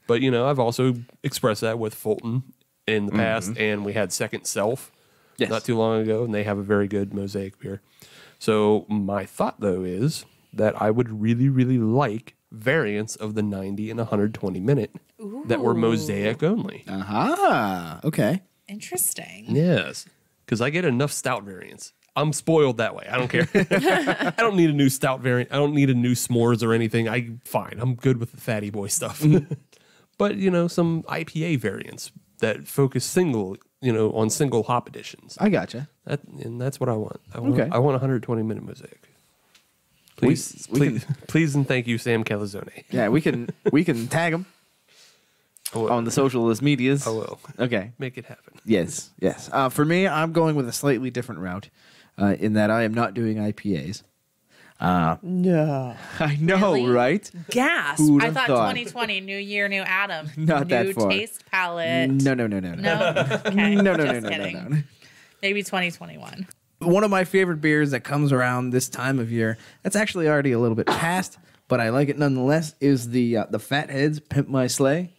But, I've also expressed that with Fulton in the past, and we had Second Self Yes. not too long ago, and they have a very good Mosaic beer. So my thought, though, is that I would really, really like variants of the 90 and 120 minute that were Mosaic only. Aha. Okay. Interesting. Yes, because I get enough stout variants. I'm spoiled that way. I don't care. I don't need a new stout variant. I don't need a new s'mores or anything. I'm good with the fatty boy stuff. But some IPA variants that focus on single hop editions. I gotcha. And that's what I want. I want Okay. I want 120 minute Mosaic. Please, we please, and thank you, Sam Calzone. Yeah, we can tag them I will. on the socialist medias. I will Okay. make it happen. Yes. Yes. For me, I'm going with a slightly different route, in that I am not doing IPAs. No. I know, Really? right? Gas. Who'd I have thought thought? 2020, new year, new Adam. Not new that far. taste palette. No. No? Okay. No. Just No. kidding. Maybe 2021. One of my favorite beers that comes around this time of year, that's actually already a little bit past, but I like it nonetheless, is the Fatheads Pimp My Sleigh.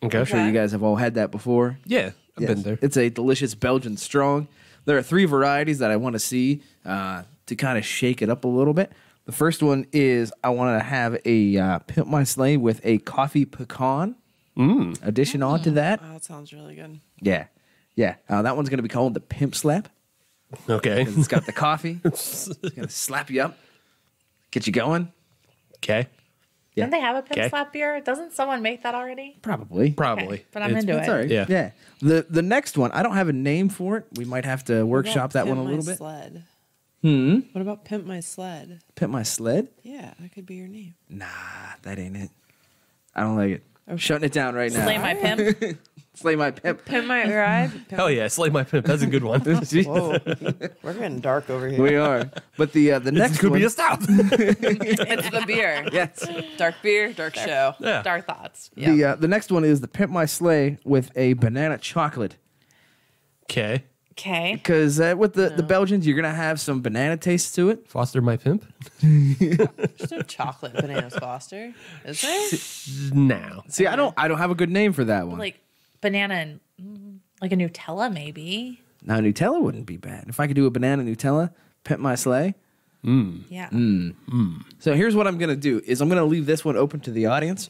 Okay. I'm sure you guys have all had that before. Yeah, I've Yes. been there. It's a delicious Belgian strong. There are 3 varieties that I want to see to kind of shake it up a little bit. The first one is I want to have a Pimp My Sleigh with a coffee pecan addition onto that. Oh, that sounds really good. Yeah. Yeah. That one's going to be called the Pimp Slap. Okay. It's got the coffee. It's going to slap you up, get you going. Okay. Yeah. Don't they have a pimp Okay. slap beer? Doesn't someone make that already? Probably. Probably. Okay, but I'm It's- into That's it. all right. Yeah. Yeah. The next one, I don't have a name for it. We might have to workshop that one a little bit. Sled? Hmm. What about Pimp My Sled? Pimp My Sled? Yeah, that could be your name. Nah, that ain't it. I don't like it. I'm shutting it down right now. Slay my pimp. Slay my pimp. Pimp My Ride? Hell yeah, Slay My Pimp. That's a good one. Whoa. We're getting dark over here. We are. But the next could one, be a stout. It's the beer. yes. Dark beer, dark show. Yeah. Dark thoughts. The next one is the Pimp My Sleigh with a banana chocolate. Okay. Okay. Because with the Belgians, you're gonna have some banana taste to it. Foster My Pimp? There's no chocolate bananas Foster. Is there? No. See, I don't have a good name for that one. Like banana and like a Nutella, maybe. Now Nutella wouldn't be bad. If I could do a banana Nutella, Pimp My Sleigh. Yeah. So here's what I'm gonna do: is I'm gonna leave this one open to the audience.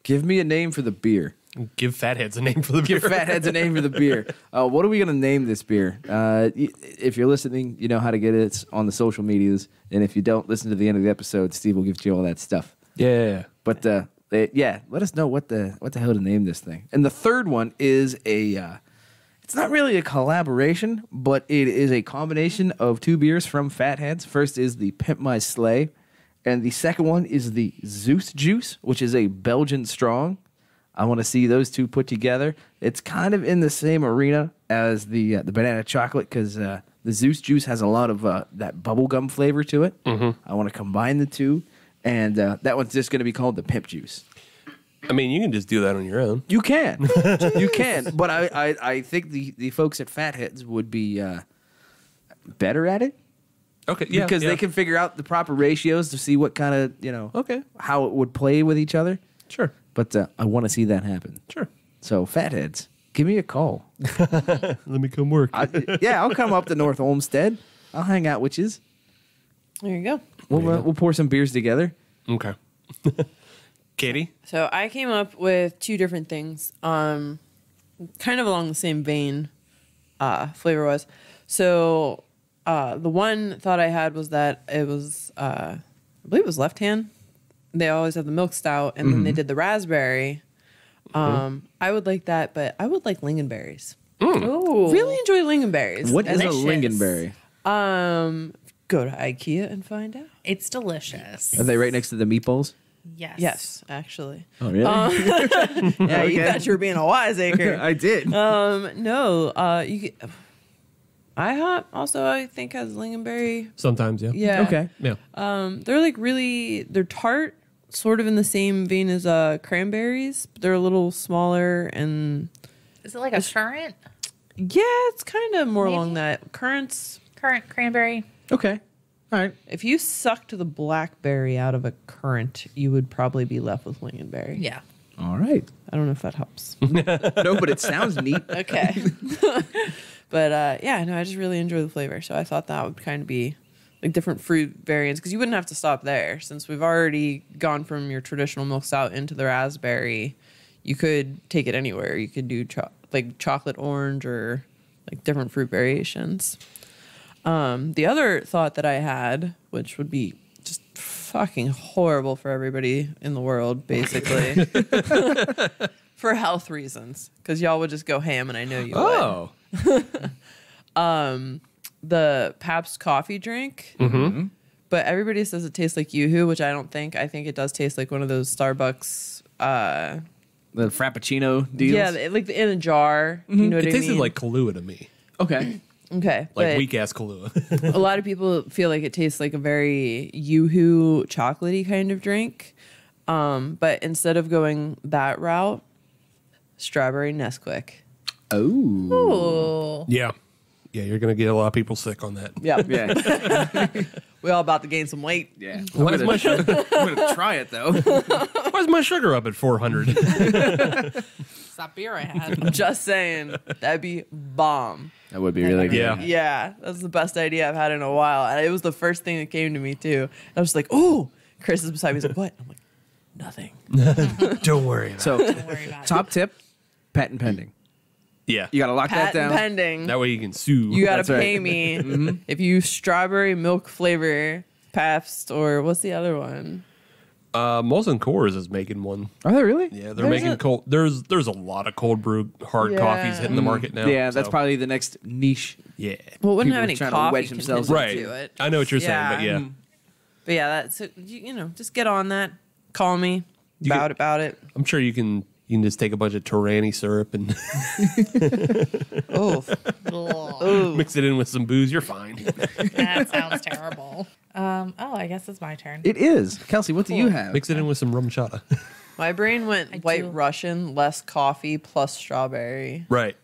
Give me a name for the beer. Give Fatheads a name for the beer. Give Fatheads a name for the beer. What are we gonna name this beer? If you're listening, you know how to get it. It's on the social medias, and if you don't, listen to the end of the episode. Steve will give you all that stuff. Yeah. But let us know what the hell to name this thing. And the third one is it's not really a collaboration, but it is a combination of 2 beers from Fatheads. First is the Pimp My Sleigh, and the second one is the Zeus Juice, which is a Belgian strong. I want to see those 2 put together. It's kind of in the same arena as the banana chocolate because the Zeus Juice has a lot of that bubblegum flavor to it. I want to combine the 2, and that one's just going to be called the Pimp Juice. I mean, you can just do that on your own. You can. You can. But I think the folks at Fatheads would be better at it. Okay. Yeah. Because they can figure out the proper ratios to see what kind of, Okay. how it would play with each other. Sure. But I want to see that happen. Sure. So, Fatheads, give me a call. Let me come work. I'll come up to North Olmsted. I'll hang out with you. There you go. We'll pour some beers together. Okay. Katie? So I came up with 2 different things, kind of along the same vein, flavor wise. So the one thought I had was that it was, I believe it was Left Hand. They always have the milk stout, and then they did the raspberry. I would like that, but I would like lingonberries. Ooh. Really enjoy lingonberries. What is a Delicious. lingonberry? Go to IKEA and find out. It's delicious. Are they right next to the meatballs? Yes. Yes, actually. Oh, really? Yeah, you thought you were being a wiseacre. I did. No, you get, IHOP also I think has lingonberry. Sometimes, yeah. Yeah. Okay. Yeah. They're like they're tart, sort of in the same vein as cranberries, but they're a little smaller and Is it like a currant? yeah, it's kind of more along that currants. Currant cranberry. Okay. All right. If you sucked the blackberry out of a currant, you would probably be left with lingonberry. Yeah. All right. I don't know if that helps. No, but it sounds neat. Okay. But yeah, no, I just really enjoy the flavor. So I thought that would kind of be like different fruit variants because you wouldn't have to stop there since we've already gone from your traditional milk stout into the raspberry. You could take it anywhere. You could do like chocolate orange or like different fruit variations. The other thought that I had, which would be just fucking horrible for everybody in the world, basically, for health reasons, because y'all would just go ham, and I know you would. The Pabst coffee drink, but everybody says it tastes like Yoo-hoo, which I don't think. I think it does taste like one of those Starbucks. The Frappuccino deals. Yeah, like in a jar. You know what It I tasted mean? like Kahlua to me. Okay. Okay, Like but weak ass Kahlua. a lot of people feel like it tastes like a very Yoo-hoo chocolatey kind of drink. But instead of going that route, strawberry Nesquik. Oh. Oh. Yeah. Yeah, you're going to get a lot of people sick on that. Yeah, Yeah. we all about to gain some weight. Yeah. Why is my I'm gonna try it though. Why's my sugar up at 400? It's that beer I had. I'm just saying, that'd be bomb. That would be really good. Yeah. Yeah, that's the best idea I've had in a while. And it was the first thing that came to me, too. I was like, oh, Chris is beside me. He's like, what? I'm like, nothing. Don't worry about it. So, Don't worry about it. top tip: patent pending. Yeah. You gotta lock that Patent down. pending. That way you can sue. You got That's to right. pay me if you strawberry milk flavor Pabst or what's the other one? Molson Coors is making one. Are they really? Yeah, they're making cold. There's a lot of cold brew hard Yeah. coffees hitting the market now. Yeah, that's so, probably the next niche. yeah. Well, it wouldn't People have any trying to coffee wedge themselves contingent Right. to it. I know what you're saying, but yeah. But yeah, that's you know, just get on that. Call me get- about it. I'm sure you can just take a bunch of Torani syrup and Oh, Ugh. mix it in with some booze. You're fine. That sounds terrible. I guess it's my turn. It is. Kelsey, what do you have? Mix it in with some rum chata. my brain went I White do. Russian, less coffee, plus strawberry. Right.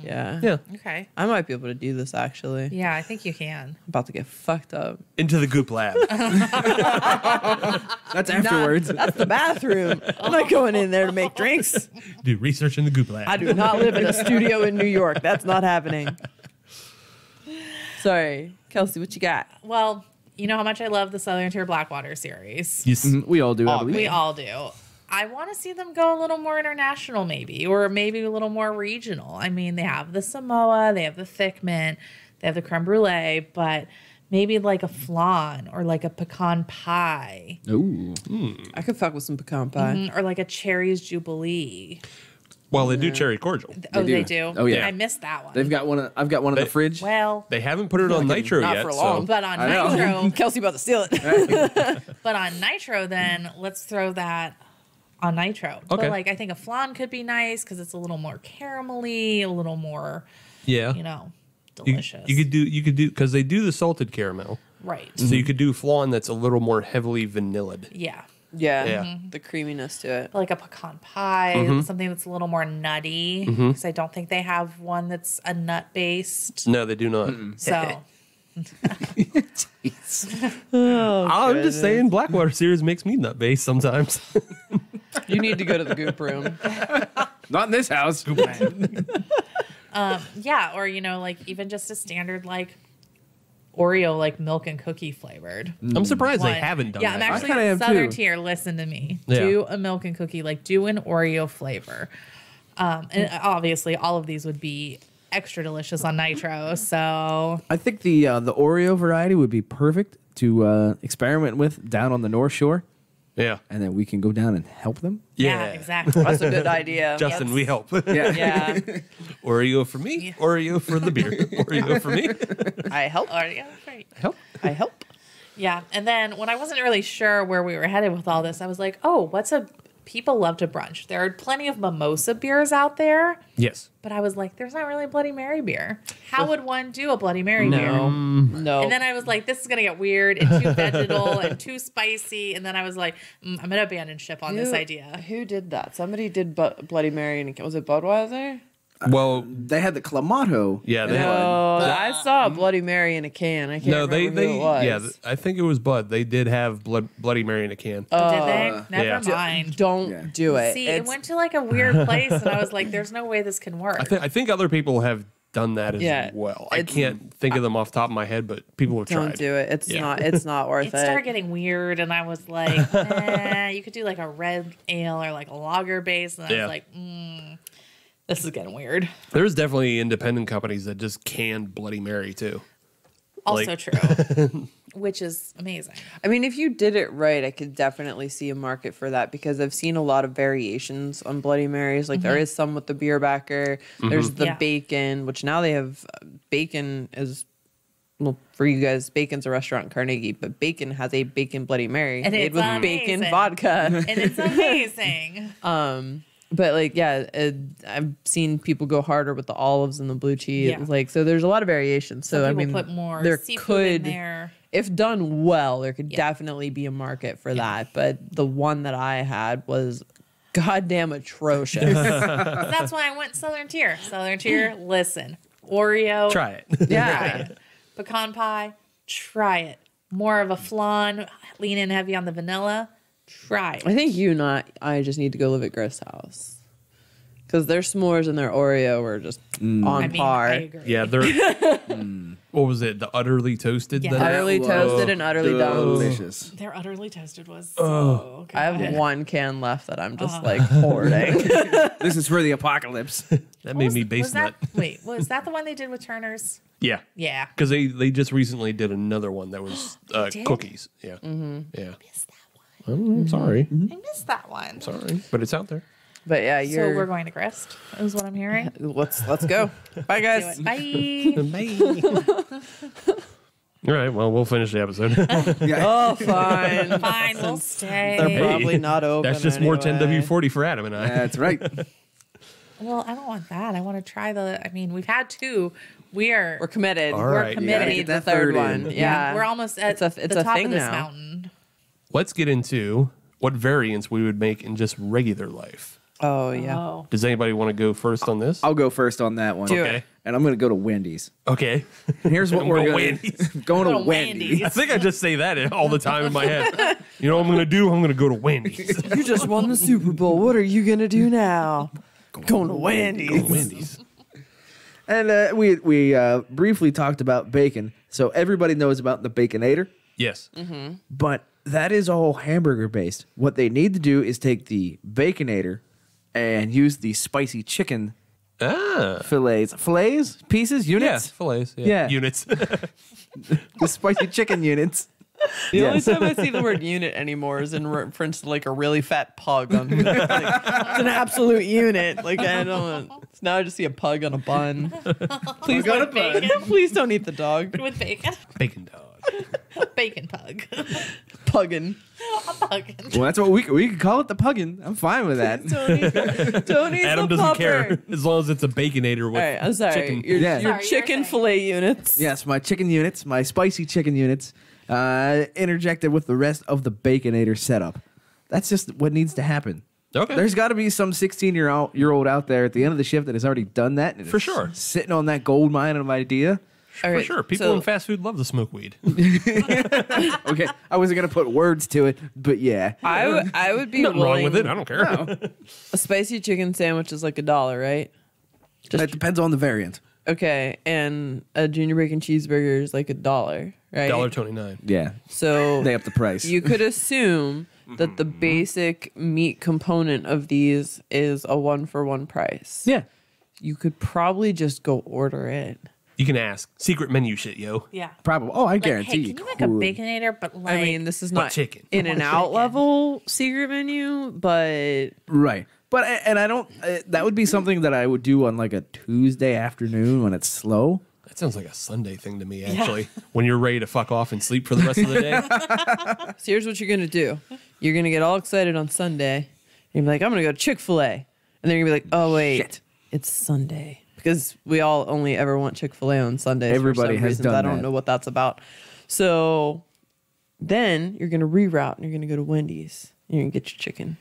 Yeah. Yeah. Okay. I might be able to do this actually. Yeah, I think you can. I'm about to get fucked up. Into the goop lab. That's afterwards. That's the bathroom. I'm not going in there to make drinks. Do research in the goop lab. I do not live in a studio in New York. That's not happening. Sorry. Kelsey, what you got? Well, you know how much I love the Southern Tier Blackwater series. You s- We all do. I believe. We all do. I want to see them go a little more international, maybe, or maybe a little more regional. I mean, they have the Samoa, they have the thick mint, they have the creme brulee, but maybe like a flan or like a pecan pie Ooh. I could fuck with some pecan pie. or like a cherries jubilee. Well, they do cherry cordial. They do. Oh, yeah. I missed that one. They've got one. I've got one in the fridge. well, They haven't put it on Nitro not yet. for long. but on I know. Nitro, Kelsey about to steal it. but on Nitro, then let's throw that on Nitro. Okay. But like, I think a flan could be nice because it's a little more caramelly, a little more, yeah. delicious. You could do because they do the salted caramel. right. So you could do flan that's a little more heavily vanillaed. Yeah. Yeah. Yeah. The creaminess to it. Like a pecan pie, something that's a little more nutty. Because I don't think they have one that's a nut based. No, they do not. So I'm just saying, Blackwater series makes me nut based sometimes. You need to go to the goop room. Not in this house. yeah, or like even just a standard like Oreo like milk and cookie flavored. I'm surprised they one. haven't done Yeah, that. I'm I actually kinda am Southern too. Tier. Listen to me. Yeah. Do a milk and cookie, like do an Oreo flavor. And obviously, all of these would be extra delicious on Nitro. So I think the Oreo variety would be perfect to experiment with down on the North Shore, Yeah. and then we can go down and help them. yeah, exactly. That's a good idea. Justin, we help. Yeah. Yeah. Oreo for me, Oreo for the beer. Oreo for me. I help. Oreo, great. Help. I help. Yeah, and then when I wasn't really sure where we were headed with all this, I was like, oh, what's a people love to brunch. There are plenty of mimosa beers out there, Yes. but I was like, there's not really a Bloody Mary beer. How would one do a Bloody Mary beer? No. And then I was like, this is going to get weird and too vegetal and too spicy. And then I was like, I'm going to abandon ship on this idea. Who did that? Somebody did Bloody Mary and was it Budweiser? Well, They had the Clamato. yeah, they No, I saw a Bloody Mary in a can. I can't remember who it was. yeah, I think it was Bud. They did have Bloody Mary in a can. Did they? Never yeah. mind. Don't do it. See, it It's- went to like a weird place, and I was like, there's no way this can work. I think other people have done that as well. I it's- can't think of them off the top of my head, but people have Don't tried. do it. It's Yeah. not. It's not worth It it. started getting weird, and I was like, you could do like a red ale or like a lager base. And I Yeah. was like, this is getting weird. There's definitely independent companies that just can Bloody Mary too. Also Like- true, which is amazing. I mean, if you did it right, I could definitely see a market for that because I've seen a lot of variations on Bloody Marys. Like there is some with the beer backer. There's the Yeah. bacon, which now they have bacon is. Well, for you guys, Bacon's a restaurant in Carnegie, but Bacon has a bacon Bloody Mary And made it's with bacon amazing. vodka. And it's amazing. But like, yeah, I've seen people go harder with the olives and the blue cheese. Yeah. Like, so there's a lot of variations. So I Some mean, people put more there seafood could, in there. if done well, there could definitely be a market for that. But the one that I had was goddamn atrocious. That's why I went Southern Tier. Southern Tier, listen. Oreo. Try it. Try Yeah. it. Pecan pie, try it. More of a flan, lean in heavy on the vanilla, try it. I think I just need to go live at Grist's house. Because their s'mores and their Oreo were just on I mean, par. I agree. Yeah, they're what was it? The utterly toasted. Yeah. that- Utterly toasted and utterly dumped. Delicious. Their utterly toasted was so good. I have one can left that I'm just like hoarding. This is for the apocalypse. That made me base was that, nut. wait, was that the one they did with Turner's? Yeah. Yeah. Because they just recently did another one that was did? cookies. Yeah. Yeah. Missed that one. I'm sorry. I missed that one. Sorry. But it's out there. But yeah, So you're. we're going to Grist, is what I'm hearing. Let's go. Bye, Do guys. it. Bye. All right. Well, we'll finish the episode. Oh, fine. Fine, we'll stay. They're probably not open. That's just more anyway. 10W40 for Adam and I. That's right. Well, I don't want that. I want to try we've had two. We're committed. All We're right. committed. Yeah. Need Get the that third third one. in. Yeah. we're almost at It's the a top thing of this now. mountain. Let's get into what variants we would make in just regular life. Oh, yeah. Oh. Does anybody want to go first on this? I'll go first on that one. Do Okay. it. And I'm going to go to Wendy's. Okay. And here's what I'm we're going going Wendy's. to going to Go to Wendy's. Wendy's. I think I just say that all the time in my head. You know what I'm going to do? I'm going to go to Wendy's. You just won the Super Bowl. What are you going to do now? Going to Wendy's. Wendy's. And we briefly talked about bacon. So everybody knows about the Baconator. Yes. But that is all hamburger based. What they need to do is take the Baconator and use the spicy chicken fillets, pieces, Yeah. units, Fillets. Yeah. Units. the spicy chicken units. The only time I see the word unit anymore is in reference to like a really fat pug. It's an absolute unit. Like I don't. Now I just see a pug on a bun. Please Pug on a bun. Please don't eat the dog. With bacon. Bacon dog. Bacon pug. Puggin. A puggin. Well, that's what we could call it, the puggin. I'm fine with that. Don't eat Adam the doesn't pupper. care as long as it's a Baconator with All right, I'm sorry. chicken. Your, Yeah. your Sorry, you chicken were saying. fillet units. Yes, my chicken units, my spicy chicken units, interjected with the rest of the Baconator setup. That's just what needs to happen. Okay. There's got to be some 16-year-old out there at the end of the shift that has already done that. And For is sure. Sitting on that gold mine of idea. All For right, sure. People so- in fast food love to smoke weed. Okay, I wasn't going to put words to it, but yeah. I would be Nothing willing. wrong with it. I don't care. A spicy chicken sandwich is like $1, right? It depends on the variant. Okay, and a junior bacon cheeseburger is like $1, right? $1.29. Yeah, So they up the price. you could assume that the basic meat component of these is a 1-for-1 price. yeah. You could probably just go order it. You can ask. Secret menu shit, yo. Yeah. Probably. Oh, I Like, guarantee hey, can you make could. a baconator, but like, I mean, this is But not chicken. in and out chicken. level secret menu, but Right. But, and I don't, that would be something that I would do on like a Tuesday afternoon when it's slow. That sounds like a Sunday thing to me, actually. When you're ready to fuck off and sleep for the rest of the day. so here's what you're gonna do. You're gonna get all excited on Sunday. You'd be like, I'm going to go to Chick-fil-A. And then you'd be like, oh, wait, Shit. it's Sunday. Because we all only ever want Chick-fil-A on Sundays. Everybody for some has reasons. done I don't that. know what that's about. So then you're going to reroute and you're going to go to Wendy's. And you're going to get your chicken.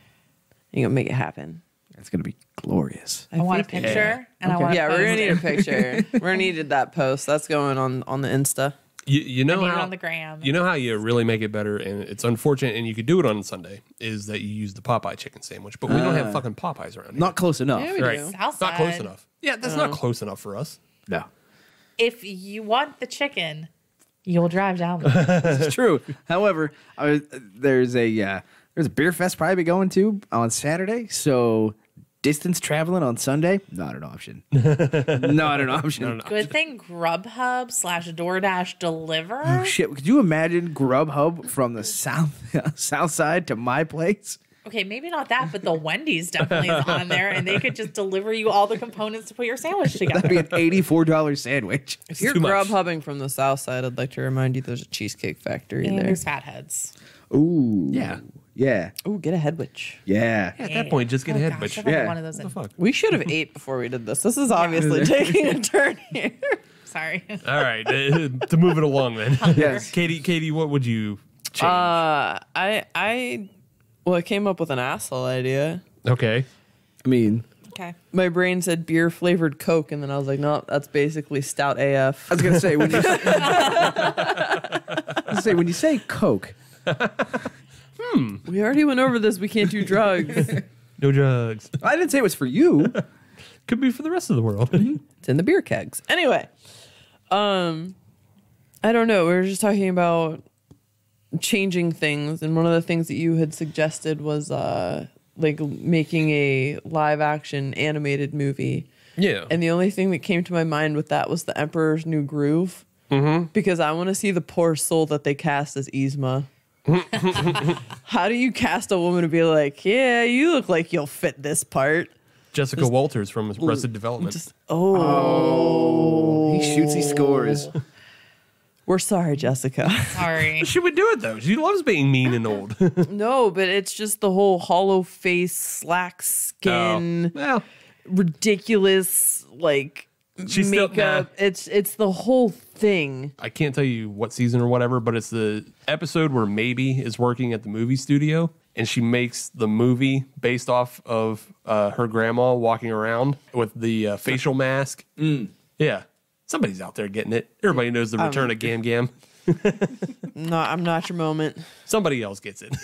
You're going to make it happen. It's gonna be glorious. I want a think- picture, and I want. Yeah, we're going to need a post picture. We're going to need that post. That's going on the Insta. You know I need it how on the gram. You know how you really make it better, and it's unfortunate, and you could do it on Sunday, is that you use the Popeye chicken sandwich, but we don't have fucking Popeyes around here. Not close enough. Yeah, we right. do. South Not close side. enough. Yeah, that's not close enough for us. No. If you want the chicken, you'll drive down there. It's true. However, there's a beer fest probably be going to on Saturday. So distance traveling on Sunday, not an option. Not an option. Good thing Grubhub / DoorDash deliver. Oh, shit, could you imagine Grubhub from the south side to my place? Okay, maybe not that, but the Wendy's definitely is on there, and they could just deliver you all the components to put your sandwich together. That'd be an $84 sandwich. If you're too much. Grubhubbing from the south side, I'd like to remind you there's a Cheesecake Factory And there. there's fatheads. Ooh. Yeah. Yeah. Ooh, get a headwich. Yeah. At that point, just get a head gosh, bitch. I've had Yeah. one of those. What the fuck? We should have ate before we did this. This is obviously taking a turn here. Sorry. All right, to move it along then. Yes. Katie, what would you change? I came up with an asshole idea. Okay. I mean, Okay. My brain said beer flavored Coke, and then I was like, no, that's basically stout AF. I was gonna say when you say Coke, We already went over this. We can't do drugs. No drugs. I didn't say it was for you. Could be for the rest of the world. It's in the beer kegs. Anyway, I don't know. We were just talking about changing things, and one of the things that you had suggested was like making a live action animated movie. Yeah. And the only thing that came to my mind with that was The Emperor's New Groove. Mm-hmm. Because I want to see the poor soul that they cast as Yzma. How do you cast a woman to be like, yeah, you look like you'll fit this part? Jessica Walters from Arrested Development. He shoots, he scores. We're sorry, Jessica. Sorry. She would do it though. She loves being mean and old. No, but it's just the whole hollow face, slack skin, Well, ridiculous like She's still- makeup. It's the whole thing. I can't tell you what season or whatever, but it's the episode where Maybe is working at the movie studio and she makes the movie based off of her grandma walking around with the facial mask. Yeah. Somebody's out there getting it. Everybody knows the return of Gam Gam. No, I'm not your moment. Somebody else gets it.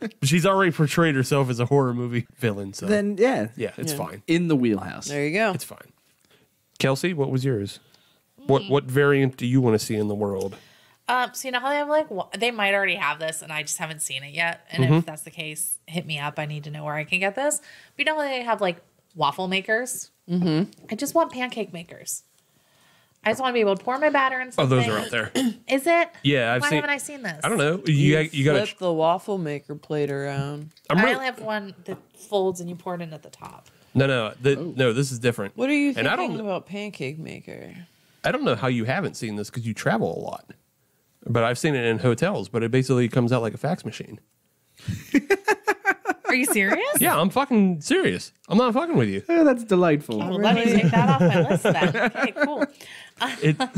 But she's already portrayed herself as a horror movie villain, so Then yeah, it's fine. in the wheelhouse. There you go. It's fine. Kelsey, what was yours? What variant do you want to see in the world? So you know how they have they might already have this, and I just haven't seen it yet. And if that's the case, hit me up. I need to know where I can get this. But you know how they have like waffle makers? Mm-hmm. I just want pancake makers. I just want to be able to pour my batter in Oh, something. those are out there. Is it? Yeah, I've Why seen. haven't I seen this? I don't know. You got flip the waffle maker plate around. I'm I really, only have one that folds and you pour it in at the top. no. This is different. What are you And I thinking don't- about pancake maker? I don't know how you haven't seen this because you travel a lot. But I've seen it in hotels, but it basically comes out like a fax machine. Are you serious? Yeah, I'm fucking serious. I'm not fucking with you. Oh, that's delightful. Well, let me take that off my list then. Okay, cool.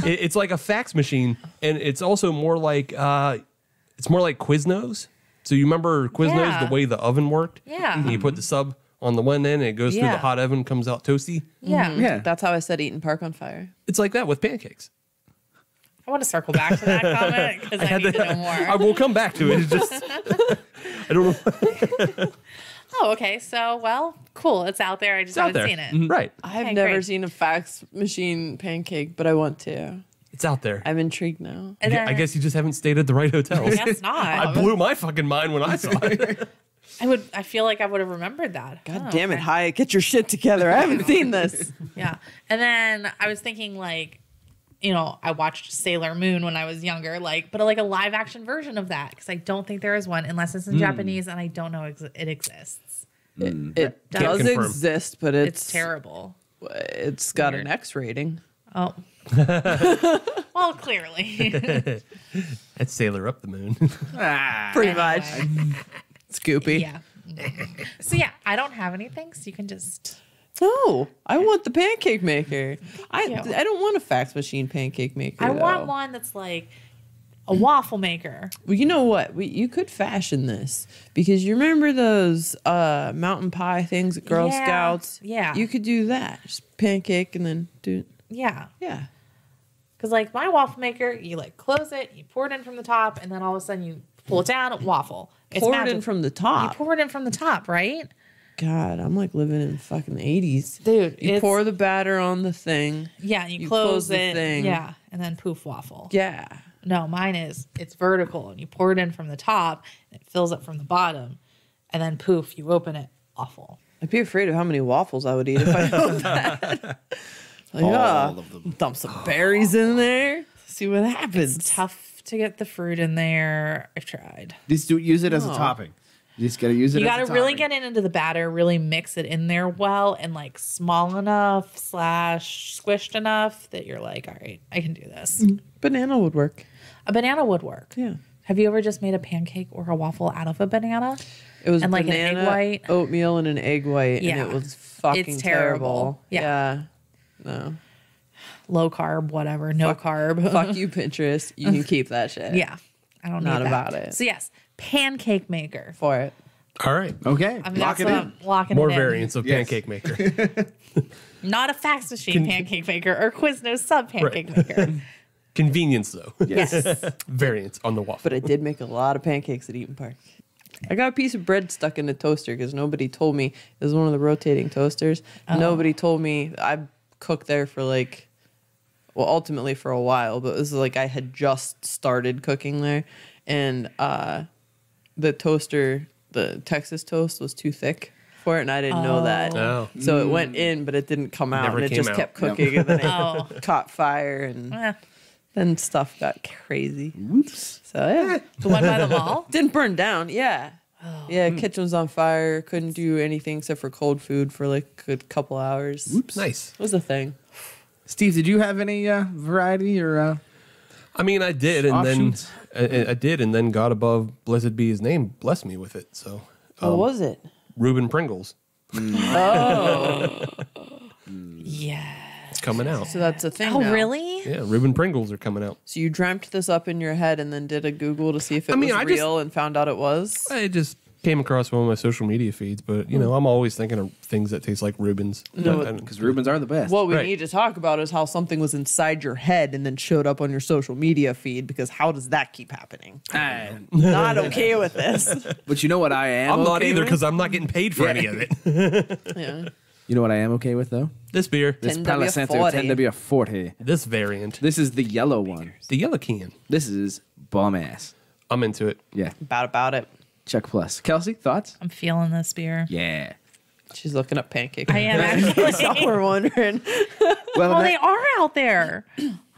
It's like a fax machine, and it's also more like Quiznos. So you remember Quiznos, Yeah. the way the oven worked? Yeah. And you put the sub on the one end, and it goes through Yeah. the hot oven, comes out toasty. Yeah. Yeah. That's how I said Eaton Park on fire. It's like that with pancakes. I want to circle back to that comment because I need to know more. I will come back to it. It's just I don't know. Oh, okay. So, well, cool. It's out there. I just It's out haven't there. seen it. Right. I've Okay, never great. seen a fax machine pancake, but I want to. It's out there. I'm intrigued now. And Yeah, I then- guess you just haven't stayed at the right hotels. I guess not. I blew my fucking mind when I saw it. I feel like I would have remembered that. God Oh, damn it, okay. Hyatt, get your shit together. I haven't seen this. Yeah. And then I was thinking I watched Sailor Moon when I was younger, but like a live action version of that because I don't think there is one unless it's in Japanese and I don't know it exists. It Can't does confirm. exist, but It's terrible. It's got an X rating. Oh. Well, clearly. That's Sailor Up the Moon. Pretty much. Scoopy. Yeah. So yeah, I don't have anything, so you can just. No, I want the pancake maker. I you. don't want a fax machine pancake maker. I want though. one that's like a waffle maker. Well, you know what? You could fashion this because you remember those mountain pie things at Girl Yeah, Scouts? yeah. You could do that. Just pancake and then do. Yeah. Yeah. Because like my waffle maker, you like close it, you pour it in from the top, and then all of a sudden you pull it down, waffle. It's Pour it magic. in from the You top. pour it in from the top, right? God, I'm like living in the fucking 80s. Dude, You it's- pour the batter on the thing. Yeah, you, You close close the it. thing. Yeah, and then poof waffle. Yeah. No, mine is it's vertical, and you pour it in from the top, and it fills up from the bottom, and then poof, you open it. Awful. I'd be afraid of how many waffles I would eat if I owned that. Like, All ah, of them. dump some berries in there. See what happens. It's tough to get the fruit in there. I've tried. Just use it as a topping. You just gotta use it. You got got to really get it into the batter, really mix it in there well, and like small enough / squished enough that you're like, all right, I can do this. Banana would work. A banana would work. Yeah. Have you ever just made a pancake or a waffle out of a banana? It was And like an banana, egg white? oatmeal, and an egg white, Yeah. and it was fucking It's terrible. Yeah. No. Low carb, whatever, no carb. Fuck you, Pinterest. You can keep that shit. Yeah, I don't Not need that. about it. So yes, pancake maker. For it. All right. Okay. I mean, Lock that's it what in. I'm locking More it in. variants of Yes. pancake maker. Not a fax machine pancake maker or Quiznos sub pancake maker. Convenience, though. Yes. Variants on the waffle. But I did make a lot of pancakes at Eaton Park. I got a piece of bread stuck in the toaster because nobody told me. It was one of the rotating toasters. Nobody told me. I cooked there for like, well, ultimately for a while, but it was like I had just started cooking there. And the toaster, the Texas toast was too thick for it, and I didn't know that. Oh. So it went in, but it didn't come out, Never and it came just out. kept cooking, and then it Oh. caught fire, and Eh, then stuff got crazy. Whoops. So yeah. the one by the mall. Didn't burn down. Yeah. Yeah, kitchen was on fire. Couldn't do anything except for cold food for like a couple hours. Whoops. Nice. It was a thing. Steve, did you have any variety or? I mean, I did, and Offshoots? then I did, and then God above, blessed be His name, blessed me with it. So, What was it? Reuben Pringles, Yeah. it's coming out. So that's a thing. Oh, now. really? Yeah, Reuben Pringles are coming out. So you dreamt this up in your head and then did a Google to see if it was I just- real and found out it was? I just came across one of my social media feeds, but you know, I'm always thinking of things that taste like Reubens. No, Because Reubens are the best. What we Right. need to talk about is how something was inside your head and then showed up on your social media feed, because how does that keep happening? Not okay with this. But you know what I am? I'm not okay either with? because I'm not getting paid for any of it. Yeah. You know what I am okay with though? This beer, This 10W40. Palo Santo 10W40. this variant, This is the yellow one. the yellow can. This is bomb ass. I'm into it. Yeah. About it. Check plus. Kelsey, thoughts? I'm feeling this beer. Yeah. She's looking up pancake. I am actually. So we're wondering. Well, Well, they are out there.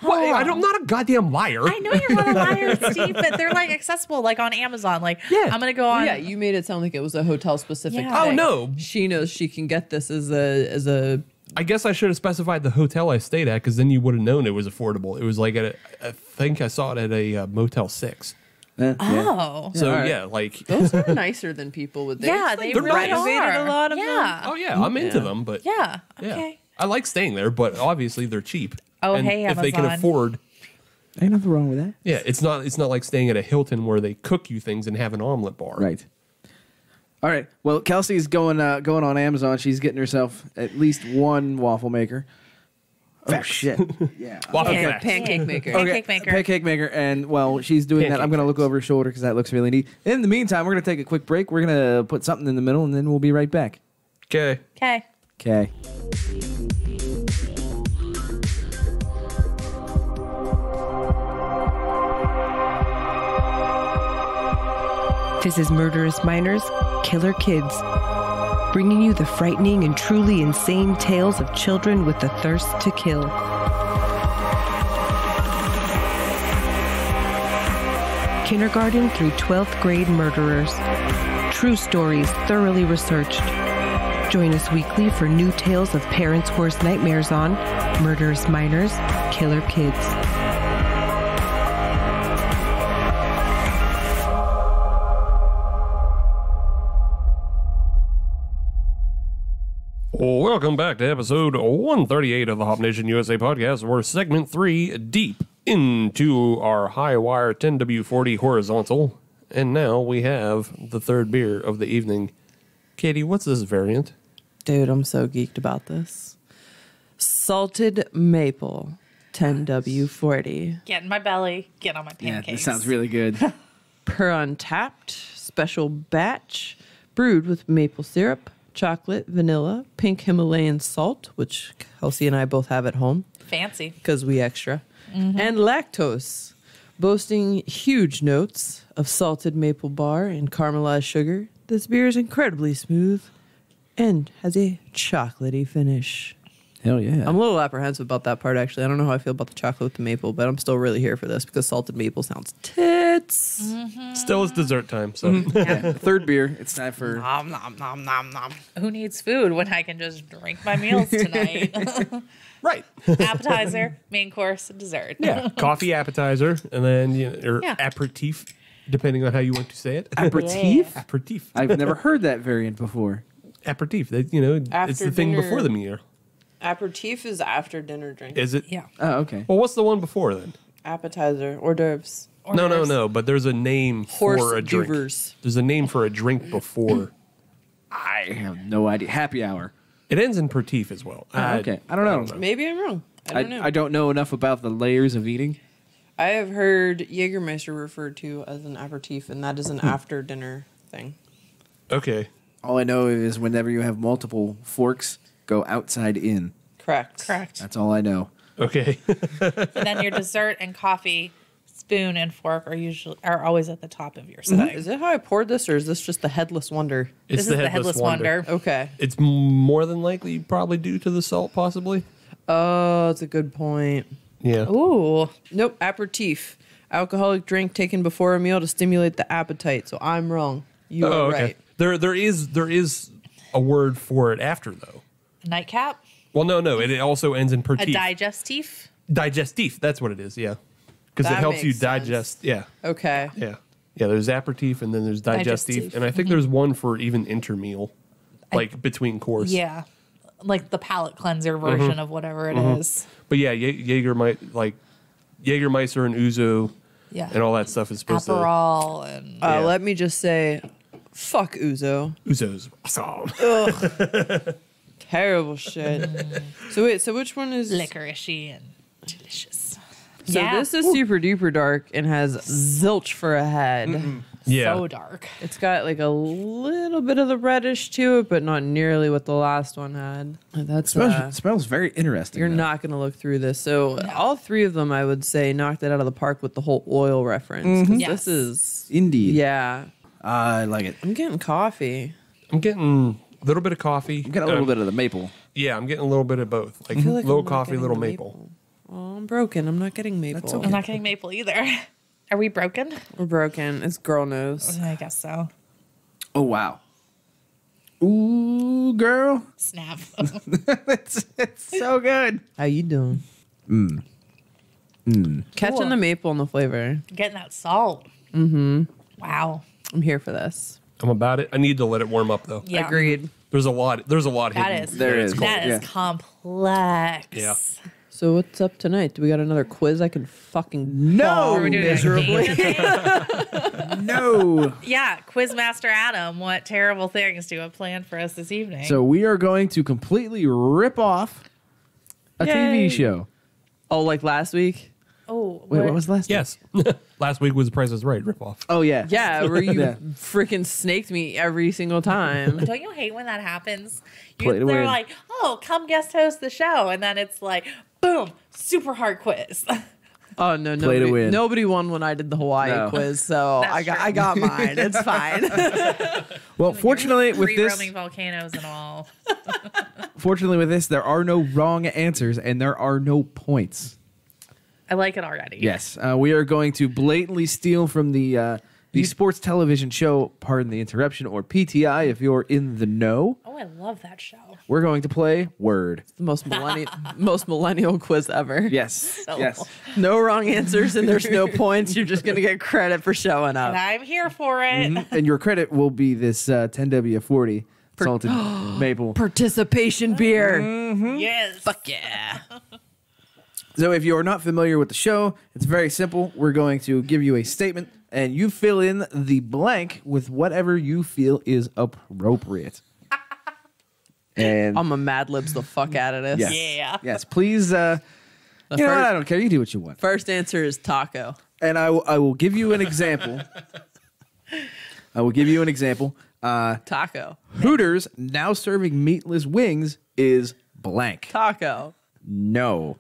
What? I'm not a goddamn liar. I know you're not a liar, Steve, but they're like accessible, like on Amazon. Like, Yeah. I'm gonna go on. Yeah, you made it sound like it was a hotel specific. Yeah. Oh thing. no! She knows she can get this as a I guess I should have specified the hotel I stayed at, because then you would have known it was affordable. It was like at I think I saw it at a Motel 6. yeah. Oh. So all right. yeah, like those are nicer than people would think. Yeah, they They're really renovated are. a lot of yeah. oh yeah, I'm into them, but Yeah. yeah. Okay. I like staying there, but obviously they're cheap. Oh, And hey, if they can Amazon. afford, Ain't nothing wrong with that. yeah, it's not like staying at a Hilton where they cook you things and have an omelet bar. Right. All right. Well, Kelsey's going on Amazon. She's getting herself at least one waffle maker. Oh shit! Yeah. Waffle Okay. Facts. pancake maker. Pancake maker. Pancake maker. And while she's doing that, Pancake I'm going to look facts. over her shoulder because that looks really neat. In the meantime, we're going to take a quick break. We're going to put something in the middle, and then we'll be right back. Okay. Okay. Okay. This is Murderous Minors, Killer Kids, bringing you the frightening and truly insane tales of children with the thirst to kill. Kindergarten through 12th grade murderers. True stories thoroughly researched. Join us weekly for new tales of parents' worst nightmares on Murderous Minors, Killer Kids. Welcome back to episode 138 of the Hop Nation USA podcast. We're segment 3 deep into our Hi-Wire 10W-40 horizontal. And now we have the third beer of the evening. Katie, what's this variant? Dude, I'm so geeked about this. Salted maple 10W-40. Get in my belly. Get on my pancakes. Yeah, this sounds really good. Per untapped, special batch, brewed with maple syrup, chocolate, vanilla, pink Himalayan salt, which Kelsey and I both have at home Fancy. because we extra, and lactose, boasting huge notes of salted maple bar and caramelized sugar. This beer is incredibly smooth and has a chocolatey finish. Hell yeah. I'm a little apprehensive about that part, actually. I don't know how I feel about the chocolate with the maple, but I'm still really here for this because salted maple sounds tits. Still, it's dessert time, so. Third beer. It's time for... Nom, nom, nom, nom, nom. Who needs food when I can just drink my meals tonight? Right. Appetizer, main course, dessert. Yeah. Coffee appetizer, and then or Yeah. aperitif, depending on how you want to say it. Aperitif? Aperitif. I've never heard that variant before. Aperitif. It's After the thing dinner. before the meal. Aperitif is after dinner drink. Is it? Yeah. Oh, okay. Well, what's the one before then? Appetizer, hors d'oeuvres. No. But there's a name Horse for a drink. duvers. There's a name for a drink before. I have no idea. Happy hour. It ends in pertif as well. Okay. I don't know. Maybe I'm wrong. I don't know. I don't know enough about the layers of eating. I have heard Jägermeister referred to as an aperitif, and that is an after dinner thing. Okay. All I know is whenever you have multiple forks, go outside in. Correct. That's all I know. Okay. And then your dessert and coffee, spoon and fork are always at the top of your setting. Is it how I poured this, or is this just the headless wonder? It's This is the headless wonder. Okay. It's more than likely probably due to the salt, possibly. Oh, that's a good point. Yeah. Ooh. Nope, aperitif. Alcoholic drink taken before a meal to stimulate the appetite. So I'm wrong. You are right. There is a word for it after though. Nightcap? Well, no. It also ends in A pertif. digestif? Digestif. That's what it is. Yeah. Because it That helps you makes sense. digest. Yeah. Okay. Yeah. Yeah. There's aperitif and then there's digestif, Digestif. and I think there's one for even intermeal, like between course. Yeah. Like the palate cleanser version of whatever it is. But yeah, Jägermeister and Ouzo Yeah. and all that stuff is supposed Aperol and Yeah. Let me just say, fuck Ouzo. to. Ouzo's awesome. Terrible shit. So wait, so which one is... licoricey and delicious. So this is super duper dark and has zilch for a head. Yeah. So dark. It's got like a little bit of the reddish to it, but not nearly what the last one had. That's Smells very interesting. you're though. not going to look through this. So all three of them, I would say, knocked it out of the park with the whole oil reference. 'Cause Yes. This is... Indeed. Yeah. I like it. I'm getting coffee. I'm getting a little bit of coffee. I'm getting a little bit of the maple. Yeah, I'm getting a little bit of both. Like, I feel like little I'm not coffee, getting little the maple. Oh, I'm broken. I'm not getting maple. That's okay. I'm not getting maple either. Are we broken? We're broken. It's girl nose. I guess so. Oh, wow. Ooh, girl. Snap. it's so good. How you doing? Catching Cool. the maple and the flavor. Getting that salt. Mm-hmm. Wow. I'm here for this. I'm about it. I need to let it warm up though. Yeah. Agreed. There's a lot hidden. That is There is. That is Yeah. complex. Yeah. So what's up tonight? Do we got another quiz I can fucking No. bomb Are we doing miserably? a game today? No. Yeah, Quizmaster Adam, what terrible things do you have planned for us this evening? So we are going to completely rip off a Yay. TV show. Oh, like last week? oh, Wait, what was last? Yes. Last week was The Price is Right ripoff. Oh yeah. Yeah, where you Yeah. freaking snaked me every single time. Don't you hate when that happens? Play to They're win. like, oh, come guest host the show. And then it's like, boom, super hard quiz. Oh no, Play to win. nobody won when I did the Hawaii No. quiz, so That's true. I got mine. It's fine. Well, fortunately with Free this, roaming volcanoes and all. fortunately with this, there are no wrong answers and there are no points. I like it already. Yes, we are going to blatantly steal from the sports television show. Pardon the interruption, or PTI if you're in the know. Oh, I love that show. We're going to play Word. The most millennial quiz ever. Yes. Yes. No wrong answers and there's no points. You're just gonna get credit for showing And up. I'm here for it. And your credit will be this 10W-40 salted maple. Participation beer. Yes. Fuck yeah. So if you're not familiar with the show, it's very simple. We're going to give you a statement, and you fill in the blank with whatever you feel is appropriate. And I'm a Mad Libs the fuck out of this. yes, Yeah. yes, please. You know what? I don't care. You do what you want. First answer is taco. And I will give you an example. Taco. Hooters now serving meatless wings is blank. Taco. No.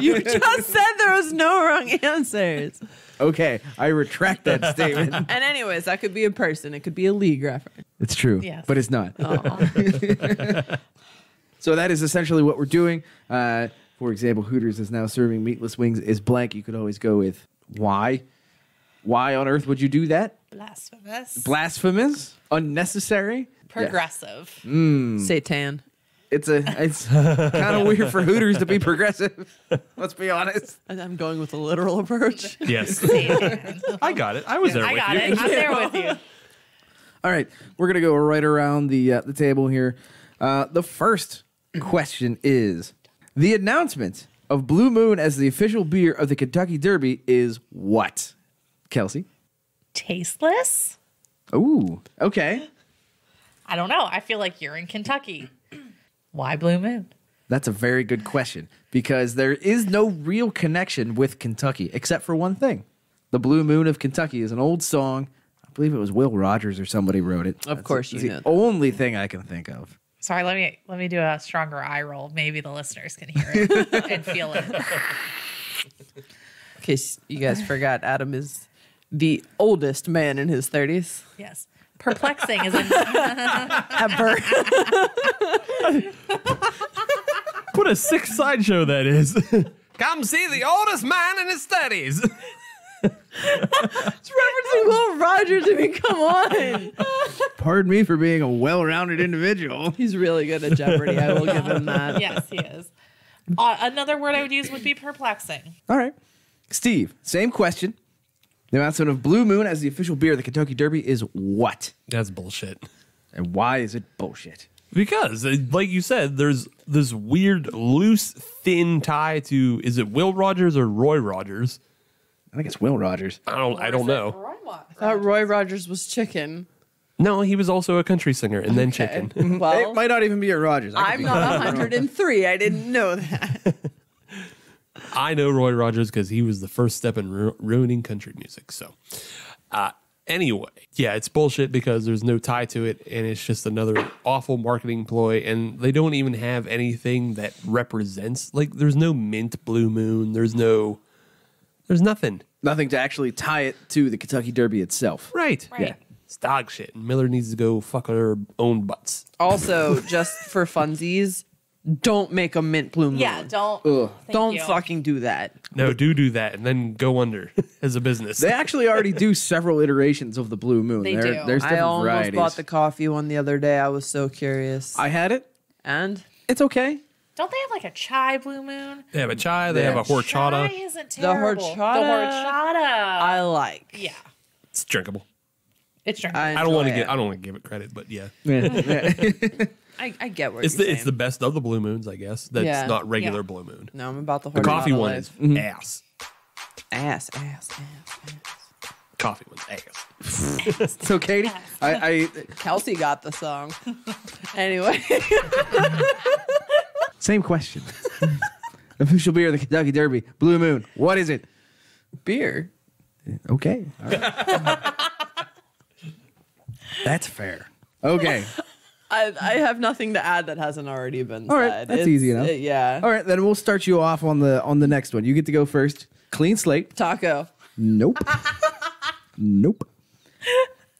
You just said there was no wrong answers. Okay, I retract that statement. And anyways, that could be a person. It could be a league reference. It's true, Yes. but it's not. Oh. So that is essentially what we're doing. For example, Hooters is now serving meatless wings is blank. You could always go with why. Why on earth would you do that? Blasphemous. Blasphemous? Unnecessary? Progressive. Satan. It's kind of weird for Hooters to be progressive. Let's be honest. I'm going with a literal approach. Yes. Satan. I got it. I was there I with got you. it. I'm there with you. All right, we're gonna go right around the table here. The first question is: the announcement of Blue Moon as the official beer of the Kentucky Derby is what? Kelsey? Tasteless? Ooh, okay. I don't know. I feel like you're in Kentucky. Why Blue Moon? That's a very good question because there is no real connection with Kentucky except for one thing. The Blue Moon of Kentucky is an old song. I believe it was Will Rogers or somebody wrote it. Of course you It's know the that. only thing I can think of. Sorry, let me do a stronger eye roll. Maybe the listeners can hear it and feel it. In case you guys forgot, Adam is the oldest man in his 30s. Yes. Perplexing is a Ever. What a sick sideshow that is. Come see the oldest man in his studies. It's referencing Will Rogers. I mean, come on. Pardon me for being a well-rounded individual. He's really good at Jeopardy. I will give him that. yes, he is. Another word I would use would be perplexing. All right. Steve, same question. The announcement of Blue Moon as the official beer of the Kentucky Derby is what? That's bullshit. And why is it bullshit? Because, like you said, there's this weird, loose, thin tie to, is it Will Rogers or Roy Rogers? I think it's Will Rogers. I don't know. I thought Roy Rogers was chicken. No, he was also a country singer and then chicken. Well, It might not even be a Rogers. I'm not 103. I didn't know that. I know Roy Rogers because he was the first step in ruining country music. So, anyway, yeah, it's bullshit because there's no tie to it, and it's just another awful marketing ploy. And they don't even have anything that represents. Like, there's no mint Blue Moon. There's nothing. Nothing to actually tie it to the Kentucky Derby itself. Right. Right. Yeah. It's dog shit. And Miller needs to go fuck her own butts. Also, just for funsies, don't make a mint Blue Moon. Yeah, don't. Thank Don't you. fucking do that. No, do that and then go under as a business. They actually already do several iterations of the Blue Moon. They do. There's I different almost varieties. bought the coffee one the other day. I was so curious. I had it. And It's okay. Don't they have like a chai Blue Moon? They have a chai. They have a horchata. Chai isn't terrible. horchata- The horchata. I like. Yeah, It's drinkable. it's drinkable. I don't want to give it credit, but yeah, I get where it's you're the best of the Blue Moons, I guess. That's Yeah. not regular Yeah. Blue Moon. No, I'm about the The coffee horchata one life. is ass. ass. Coffee one's ass. So, Katie, I Kelsey got the song. Anyway, same question. Official beer of the Kentucky Derby, Blue Moon. What is it? beer. Okay. All right. That's fair. Okay. I have nothing to add that hasn't already been All right, said. that's easy enough. Yeah. All right, then we'll start you off on the next one. You get to go first. Clean slate. Taco. Nope. Nope.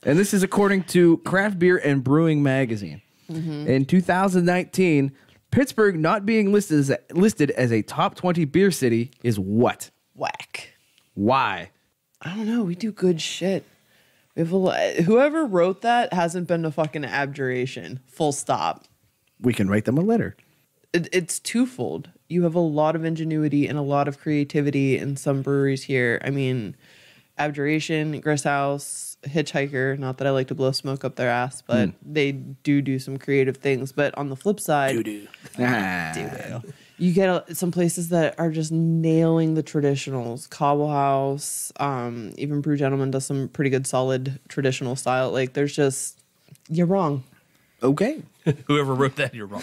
And this is according to Craft Beer and Brewing Magazine. In 2019, Pittsburgh not being listed as a top 20 beer city is what? Whack. Why? I don't know. We do good shit. We have whoever wrote that hasn't been to fucking abjuration. Full stop. We can write them a letter. It's twofold. You have a lot of ingenuity and a lot of creativity in some breweries here. I mean, Abjuration, Grist House, Hitchhiker. Not that I like to blow smoke up their ass, but they do some creative things. But on the flip side, you get some places that are just nailing the traditionals. Cobble House, even Brew Gentleman does some pretty good solid traditional style. Like there's just, you're wrong. Okay. Whoever wrote that, you're wrong.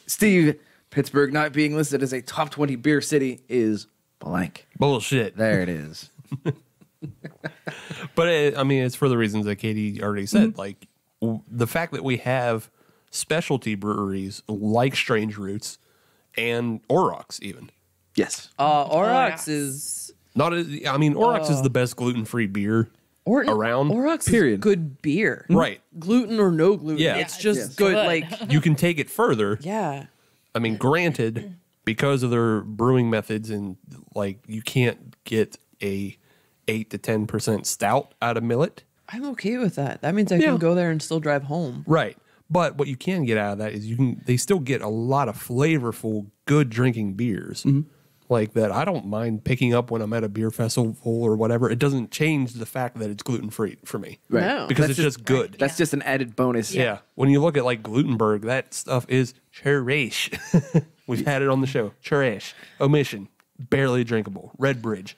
Steve, Pittsburgh not being listed as a top 20 beer city is blank. Bullshit. There it is. But it's for the reasons that Katie already said. Like the fact that we have specialty breweries like Strange Roots and Aurochs, even. Yes. Aurochs yeah. is Not. Aurochs is the best gluten-free beer around. Aurochs Period. is good beer. Right. Gluten or no gluten. Yeah. It's just Yes. good. Good. Like, You can take it further. yeah. Granted, because of their brewing methods and like you can't get a 8 to 10% stout out of millet. I'm okay with that. That means I can go there and still drive home. Right. But what you can get out of that is they still get a lot of flavorful, good drinking beers. Like that I don't mind picking up when I'm at a beer festival or whatever. It doesn't change the fact that it's gluten free for me. Right. No. Because That's it's just good. That's just an added bonus. Yeah. When you look at like Glutenberg, that stuff is trash. We've had it on the show. Trash. Omission. Barely drinkable. Red Bridge.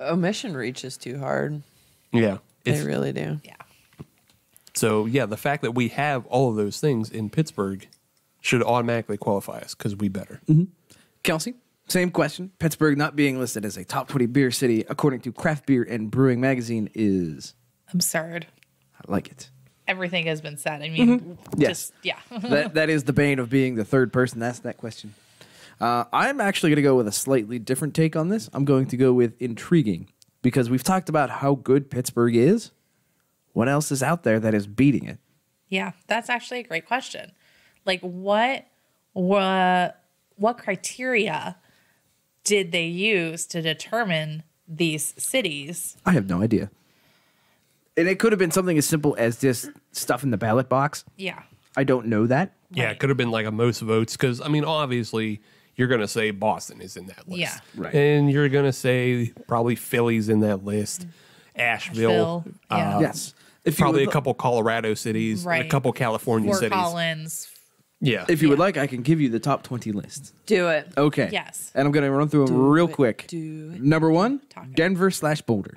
Omission reaches too hard. Yeah. They really do. Yeah. So, yeah, the fact that we have all of those things in Pittsburgh should automatically qualify us because we better. Kelsey, same question. Pittsburgh not being listed as a top 20 beer city, according to Craft Beer and Brewing Magazine, is. Absurd. I like it. Everything has been said. I mean, Yes. just, yeah. that is the bane of being the third person asked that question. I'm actually going to go with a slightly different take on this. I'm going to go with intriguing because we've talked about how good Pittsburgh is. What else is out there that is beating it? Yeah, that's actually a great question. Like, what criteria did they use to determine these cities? I have no idea. And it could have been something as simple as just stuff in the ballot box. Yeah. I don't know that. Yeah, Right. it could have been like a most votes because, obviously, you're going to say Boston is in that list. Yeah. Right. And you're going to say probably Philly's in that list. Asheville. Yeah. Yes. If Probably you a would, couple Colorado cities. And Right. a couple California Fort cities. Collins. Yeah. If you would like, I can give you the top 20 list. Do it. Okay. Yes. And I'm going to run through them real it, quick. do it. Number 1, Talk it. Denver/Boulder.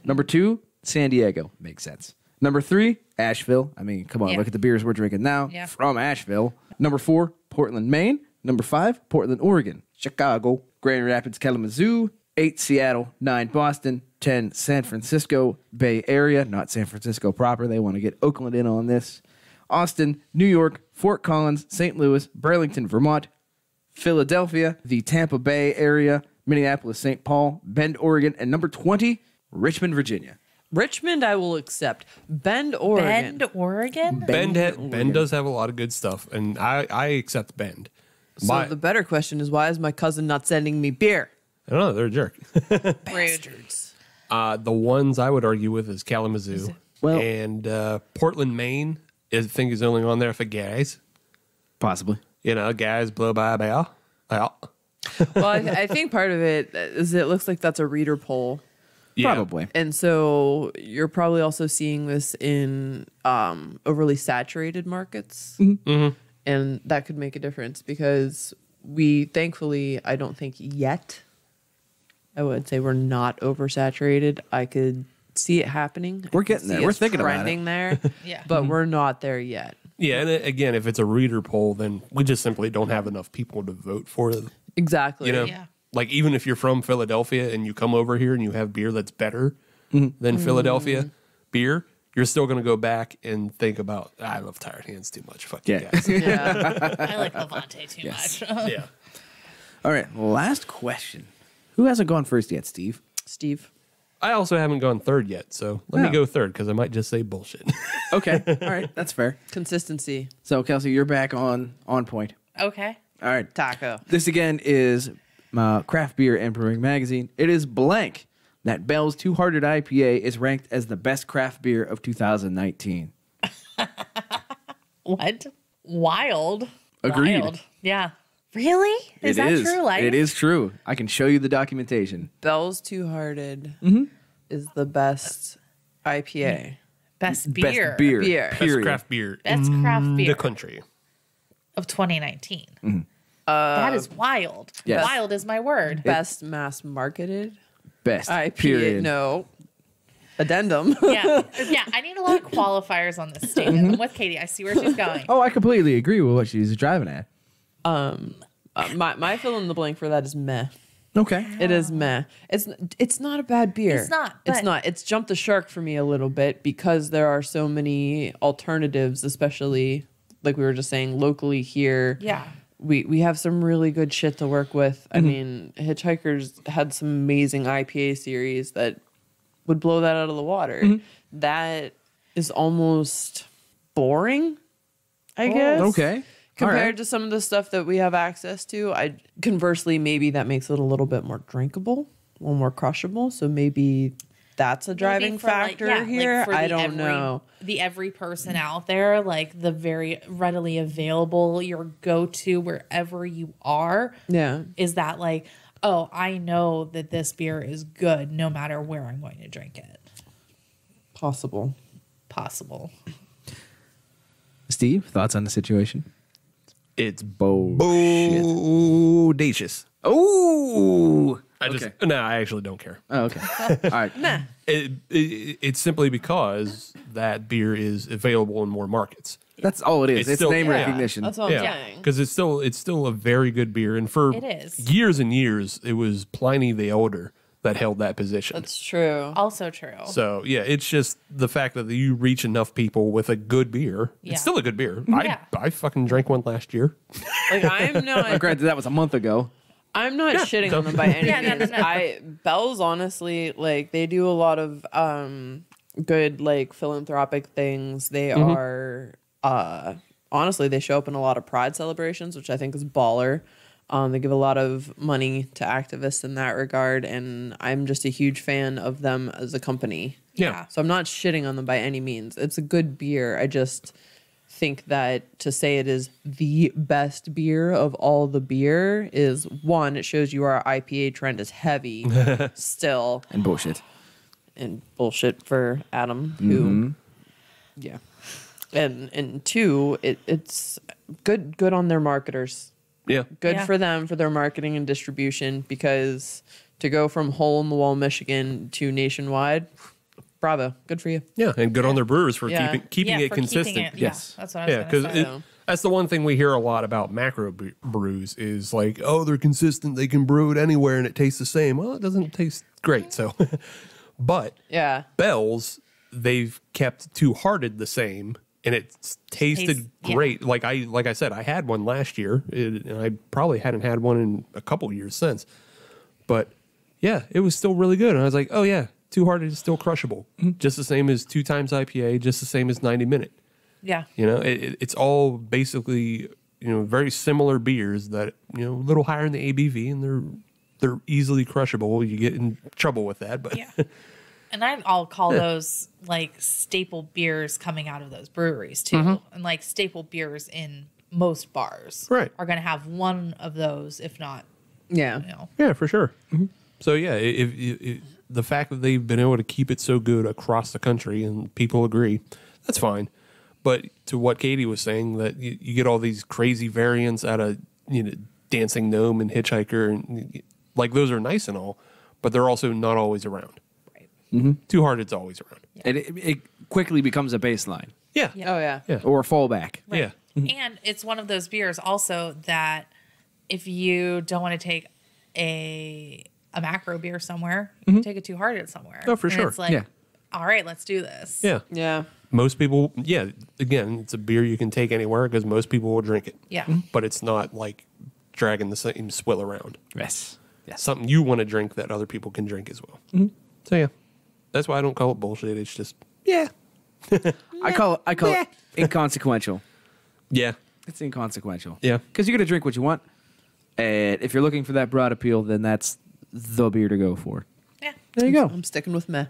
Number 2, San Diego. Makes sense. Number 3, Asheville. I mean, come on, Yeah. look at the beers we're drinking now Yeah. from Asheville. Number 4, Portland, Maine. Number 5, Portland, Oregon. Chicago, Grand Rapids, Kalamazoo. 8, Seattle. 9, Boston. 10, San Francisco Bay Area. Not San Francisco proper. They want to get Oakland in on this. Austin, New York, Fort Collins, St. Louis, Burlington, Vermont, Philadelphia, the Tampa Bay area, Minneapolis, St. Paul, Bend, Oregon, and number 20, Richmond, Virginia. Richmond, I will accept. Bend, Oregon. Bend, Oregon? Bend does have a lot of good stuff, and I accept Bend. So the better question is, why is my cousin not sending me beer? I don't know, they're a jerk. Bastards. The ones I would argue with is Kalamazoo. Well- and Portland, Maine, I think is only on there for guys. Possibly. Guys blow by a bell. Well, I think part of it is it looks like that's a reader poll. Yeah. Probably. And so you're probably also seeing this in overly saturated markets. And that could make a difference because thankfully, I don't think yet, I would say we're not oversaturated. I could see it happening. We're I could getting there. see We're us thinking about it. trending there. Yeah. But we're not there yet. Yeah, and again, if it's a reader poll, then we just simply don't have enough people to vote for it. Exactly. Yeah. Like even if you're from Philadelphia and you come over here and you have beer that's better than Philadelphia beer, you're still going to go back and think about, I love Tired Hands too much. Fuck you Yeah. guys. Yeah. I like Levante too Yes. much. Yeah. All right, last question. Who hasn't gone first yet, Steve? Steve. I also haven't gone third yet, so let me Oh. go third because I might just say bullshit. Okay. All right, that's fair. Consistency. So, Kelsey, you're back on point. Okay. All right. Taco. This again is Craft Beer and Brewing Magazine. It is blank that Bell's Two-Hearted IPA is ranked as the best craft beer of 2019. What? Wild. Agreed. Wild. Yeah. Really? Is that true? It is true. I can show you the documentation. Bell's Two Hearted is the best IPA. Best beer. Best beer. Beer. Best Period. craft beer Best in craft beer. the country. Of 2019. That is wild. Yes. Wild is my word. Best mass marketed Best. IPA. Period. No. Addendum. Yeah. Yeah. I need a lot of qualifiers on this statement. I'm with Katie. I see where she's going. Oh, I completely agree with what she's driving at. My fill in the blank for that is meh. Okay. It is meh. It's not a bad beer. It's not, It's but- not. It's jumped the shark for me a little bit because there are so many alternatives, especially like we were just saying locally here. Yeah. We have some really good shit to work with. I mean, Hitchhikers had some amazing IPA series that would blow that out of the water. That is almost boring, I guess. Okay. Compared All right. to some of the stuff that we have access to, conversely, maybe that makes it a little bit more drinkable, a little more crushable. So maybe that's a driving Maybe for, like, factor yeah, like here. for I the don't know. The every person out there, like the very readily available, your go-to wherever you are, Yeah. is that like, oh, I know that this beer is good no matter where I'm going to drink it. Possible. Possible. Steve, thoughts on the situation? It's Bullshit. bodacious. Oh. No, I actually don't care. Oh, okay. All right. It's simply because that beer is available in more markets. That's all it is. It's still- name yeah. recognition. That's all I'm saying. because it's still a very good beer, and for It is. years and years, it was Pliny the Elder that held that position. That's true. Also true. So yeah, it's just the fact that you reach enough people with a good beer. Yeah. It's still a good beer. Yeah. I fucking drank one last year. Like I'm not. Granted, that was a month ago. I'm not shitting on them by any Yeah, no, means. no. Bell's honestly, like, they do a lot of good, like, philanthropic things. They are honestly, they show up in a lot of pride celebrations, which I think is baller. They give a lot of money to activists in that regard, and I'm just a huge fan of them as a company. Yeah. So I'm not shitting on them by any means. It's a good beer. I just think that to say it is the best beer of all the beer is, one, it shows you our IPA trend is heavy still, And bullshit. and bullshit for Adam, who, yeah, and two, it's good on their marketers. Yeah. Good Yeah. for them for their marketing and distribution, because to go from hole in the wall Michigan to nationwide, bravo, good for you. Yeah, and good on their brewers for Yeah. keeping it for consistent. keeping it, Yes. Yeah, that's what I was Yeah, going to because say. that's the one thing we hear a lot about macro brews is like, oh, they're consistent. They can brew it anywhere and it tastes the same. Well, it doesn't taste great. So, but Yeah. Bell's, they've kept Two Hearted the same, and it's tasted yeah. great. Like I said, I had one last year, and I probably hadn't had one in a couple years since. But yeah, it was still really good, and I was like, oh yeah, Two Hearted is still crushable, just the same as 2 times IPA, just the same as 90 Minute. Yeah. You know, it's all basically, you know, very similar beers that, you know, a little higher in the ABV, and they're easily crushable. You get in trouble with that, but Yeah. And I'll call those like staple beers coming out of those breweries too. And like staple beers in most bars Right. are going to have one of those, if not, Yeah. you know. yeah, for sure. So yeah, if the fact that they've been able to keep it so good across the country and people agree, that's fine. But to what Katie was saying, that you get all these crazy variants out of, you know, Dancing Gnome and Hitchhiker, and like those are nice and all, but they're also not always around. Right. Two Hearted's always around. It quickly becomes a baseline Yeah. Yeah. Oh yeah. or a fallback. Yeah. And it's one of those beers also that if you don't want to take a macro beer somewhere, you can take a Two Hearted somewhere. Oh, for And sure. It's like, Yeah. all right, let's do this. Yeah. Yeah. Most people, yeah, again, it's a beer you can take anywhere because most people will drink it. Yeah. But it's not like dragging the same swill around. Yes. Yes. Something you want to drink that other people can drink as well. So yeah, that's why I don't call it bullshit. It's just, yeah. I call it inconsequential. Yeah. It's inconsequential. Yeah. Because you're going to drink what you want. And if you're looking for that broad appeal, then that's the beer to go for. Yeah. There you go. I'm sticking with meh.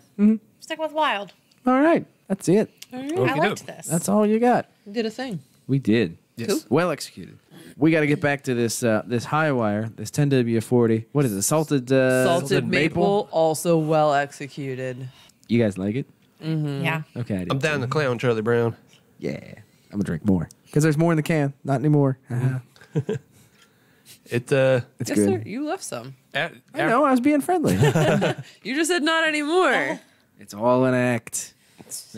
Stick with wild. All right. That's it. I Okey-doke. liked this. That's all you got. Did a thing. We did. Yes. Well executed. We got to get back to this this Hi-Wire, this 10W-40. What is it? Salted Salted maple, also well executed. You guys like it? Yeah. Okay, I do. I'm down the clown, Charlie Brown. Yeah, I'm gonna drink more because there's more in the can. Not anymore. It's It's Yes, good. sir. You left some. I know. I was being friendly. You just said not anymore. It's all an act. It's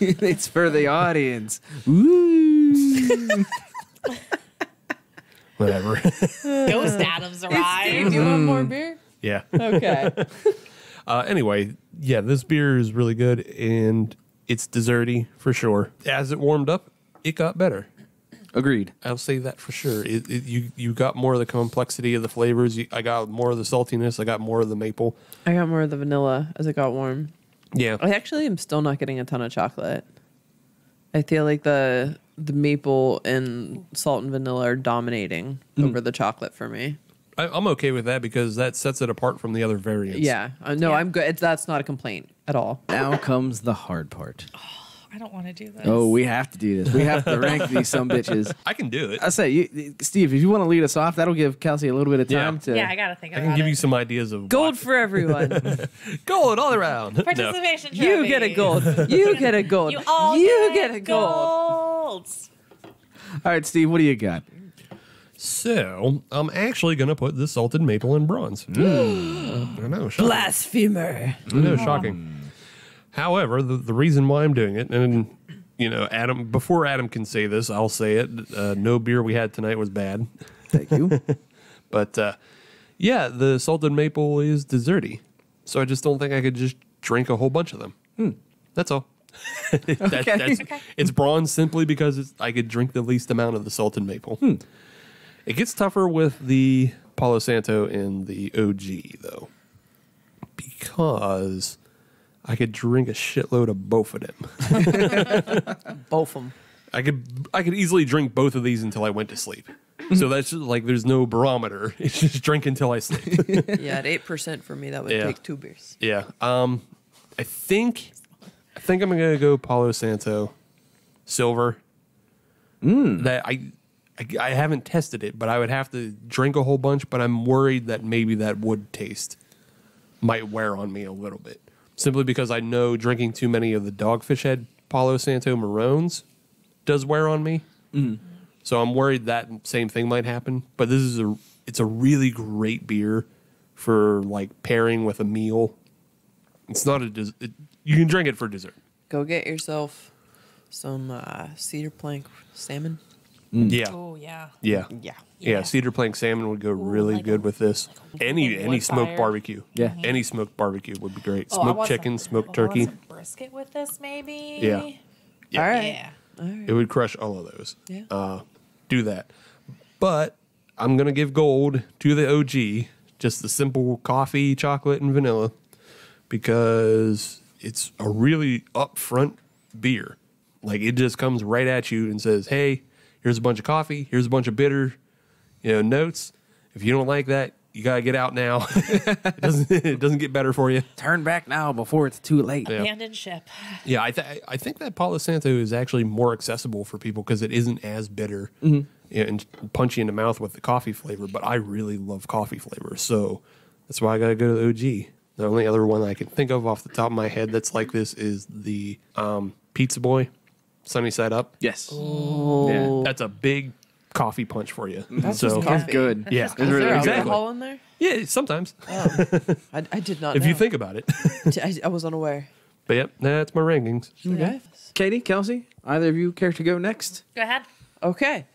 it's for the audience. Woo! Whatever. Ghost Adams Steve, arrived. do you want more beer? Yeah. Okay. Anyway, yeah, this beer is really good and it's desserty for sure. As it warmed up, it got better. Agreed. I'll say that for sure. You got more of the complexity of the flavors. I got more of the saltiness. I got more of the maple. I got more of the vanilla as it got warm. Yeah. I actually am still not getting a ton of chocolate. I feel like the maple and salt and vanilla are dominating over the chocolate for me. I'm okay with that because that sets it apart from the other variants. Yeah. No, Yeah. I'm good. That's not a complaint at all. Now comes the hard part. I don't want to do this. Oh, we have to do this. We have to rank these some bitches. I can do it. I say, Steve, if you want to lead us off, that'll give Kelsey a little bit of time to. Yeah, I got to think I about can give it. you some ideas of Gold for everyone. gold all around. No. Participation trophy. You get a gold. You get a gold. You all get a gold. All right, Steve, what do you got? So I'm actually gonna put the salted maple in bronze. I know, shocking. Blasphemer. I know, shocking. However, the reason why I'm doing it, and you know, Adam, before Adam can say this, I'll say it. No beer we had tonight was bad. Thank you. But yeah, the salted maple is desserty. So I just don't think I could just drink a whole bunch of them. That's all. It's bronze simply because I could drink the least amount of the salted maple. It gets tougher with the Palo Santo and the OG, though, because I could drink a shitload of both of them. Both of them. I could easily drink both of these until I went to sleep. So that's just like there's no barometer. It's just drink until I sleep. Yeah, at 8% for me, that would Yeah. take 2 beers. Yeah. I think I'm gonna go Palo Santo silver. That I haven't tested it, but I would have to drink a whole bunch. But I'm worried that maybe that wood taste might wear on me a little bit, simply because I know drinking too many of the Dogfish Head Palo Santo Maroons does wear on me. So I'm worried that same thing might happen. But this is it's a really great beer for like pairing with a meal. It's not you can drink it for dessert. Go get yourself some cedar plank salmon. Yeah. Oh, yeah. Yeah. Yeah, cedar plank salmon would go really like good with this. Any wood smoked fire. barbecue. Yeah. Any smoked barbecue would be great. Oh, I Smoked want chicken, some- smoked I want turkey. some brisket with this, maybe. Yeah. All right. Yeah. It would crush all of those. Yeah. Do that. But I'm going to give gold to the OG, just the simple coffee, chocolate, and vanilla, because it's a really upfront beer. Like, it just comes right at you and says, hey, here's a bunch of coffee, here's a bunch of bitter, notes. If you don't like that, you got to get out now. It doesn't get better for you. Turn back now before it's too late. Abandoned ship. Yeah, I think that Palo Santo is actually more accessible for people because it isn't as bitter and punchy in the mouth with the coffee flavor. But I really love coffee flavor, so that's why I got to go to the OG. The only other one I can think of off the top of my head that's like this is the Pizza Boy, Sunny Side Up. Yes. Oh. That's a big coffee punch for you. That's so just coffee. Good. yeah, It's really there good. alcohol in there? yeah, sometimes I did not if know. you think about it. I was unaware. But yep, that's my rankings. Okay. Katie, Kelsey, either of you care to go next? Go ahead. Okay.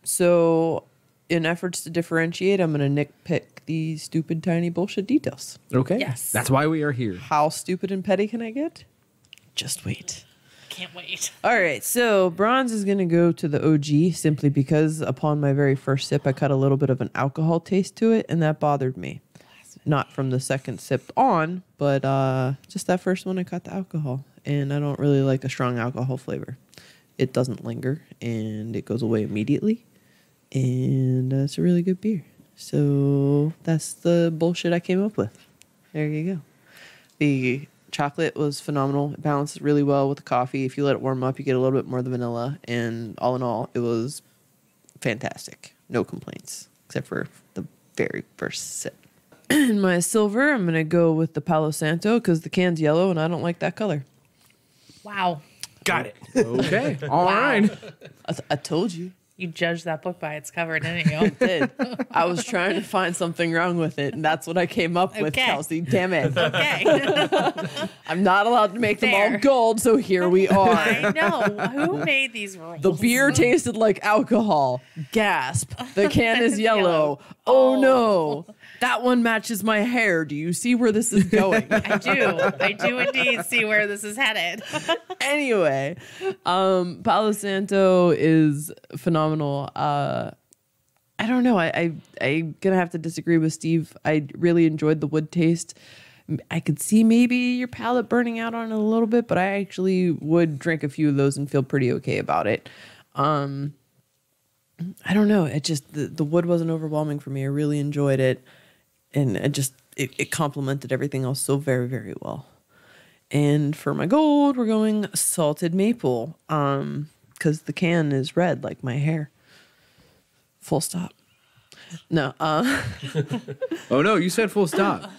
So in efforts to differentiate, I'm going to nitpick the stupid tiny bullshit details. Okay. Yes. That's why we are here. How stupid and petty can I get? Just wait. Can't wait. All right, so bronze is going to go to the OG simply because upon my very first sip, I got a little bit of an alcohol taste to it, and that bothered me. Not from the second sip on, but just that first one, I got the alcohol, and I don't really like a strong alcohol flavor. It doesn't linger, and it goes away immediately, and it's a really good beer. So that's the bullshit I came up with. There you go. The chocolate was phenomenal. It balances really well with the coffee. If you let it warm up, you get a little bit more of the vanilla. And all in all, it was fantastic. No complaints, except for the very first sip. In my silver, I'm going to go with the Palo Santo because the can's yellow and I don't like that color. Wow. Got it. Okay. All right. I told you. You judged that book by its cover, didn't you? I did. I was trying to find something wrong with it, and that's what I came up with, Okay. Kelsey. Damn it. Okay. I'm not allowed to make them all Fair. gold, so here we are. I know. Who made these rules? The beer tasted like alcohol. Gasp. The can is yellow. Oh no. That one matches my hair. Do you see where this is going? I do. I do indeed see where this is headed. Anyway, Palo Santo is phenomenal. I don't know. I'm gonna have to disagree with Steve. I really enjoyed the wood taste. I could see maybe your palate burning out on it a little bit, but I actually would drink a few of those and feel pretty okay about it. I don't know. It just the wood wasn't overwhelming for me. I really enjoyed it, and it complemented everything else so very, very well. And for my gold, we're going salted maple, because the can is red like my hair. Full stop. No. Oh no, you said full stop.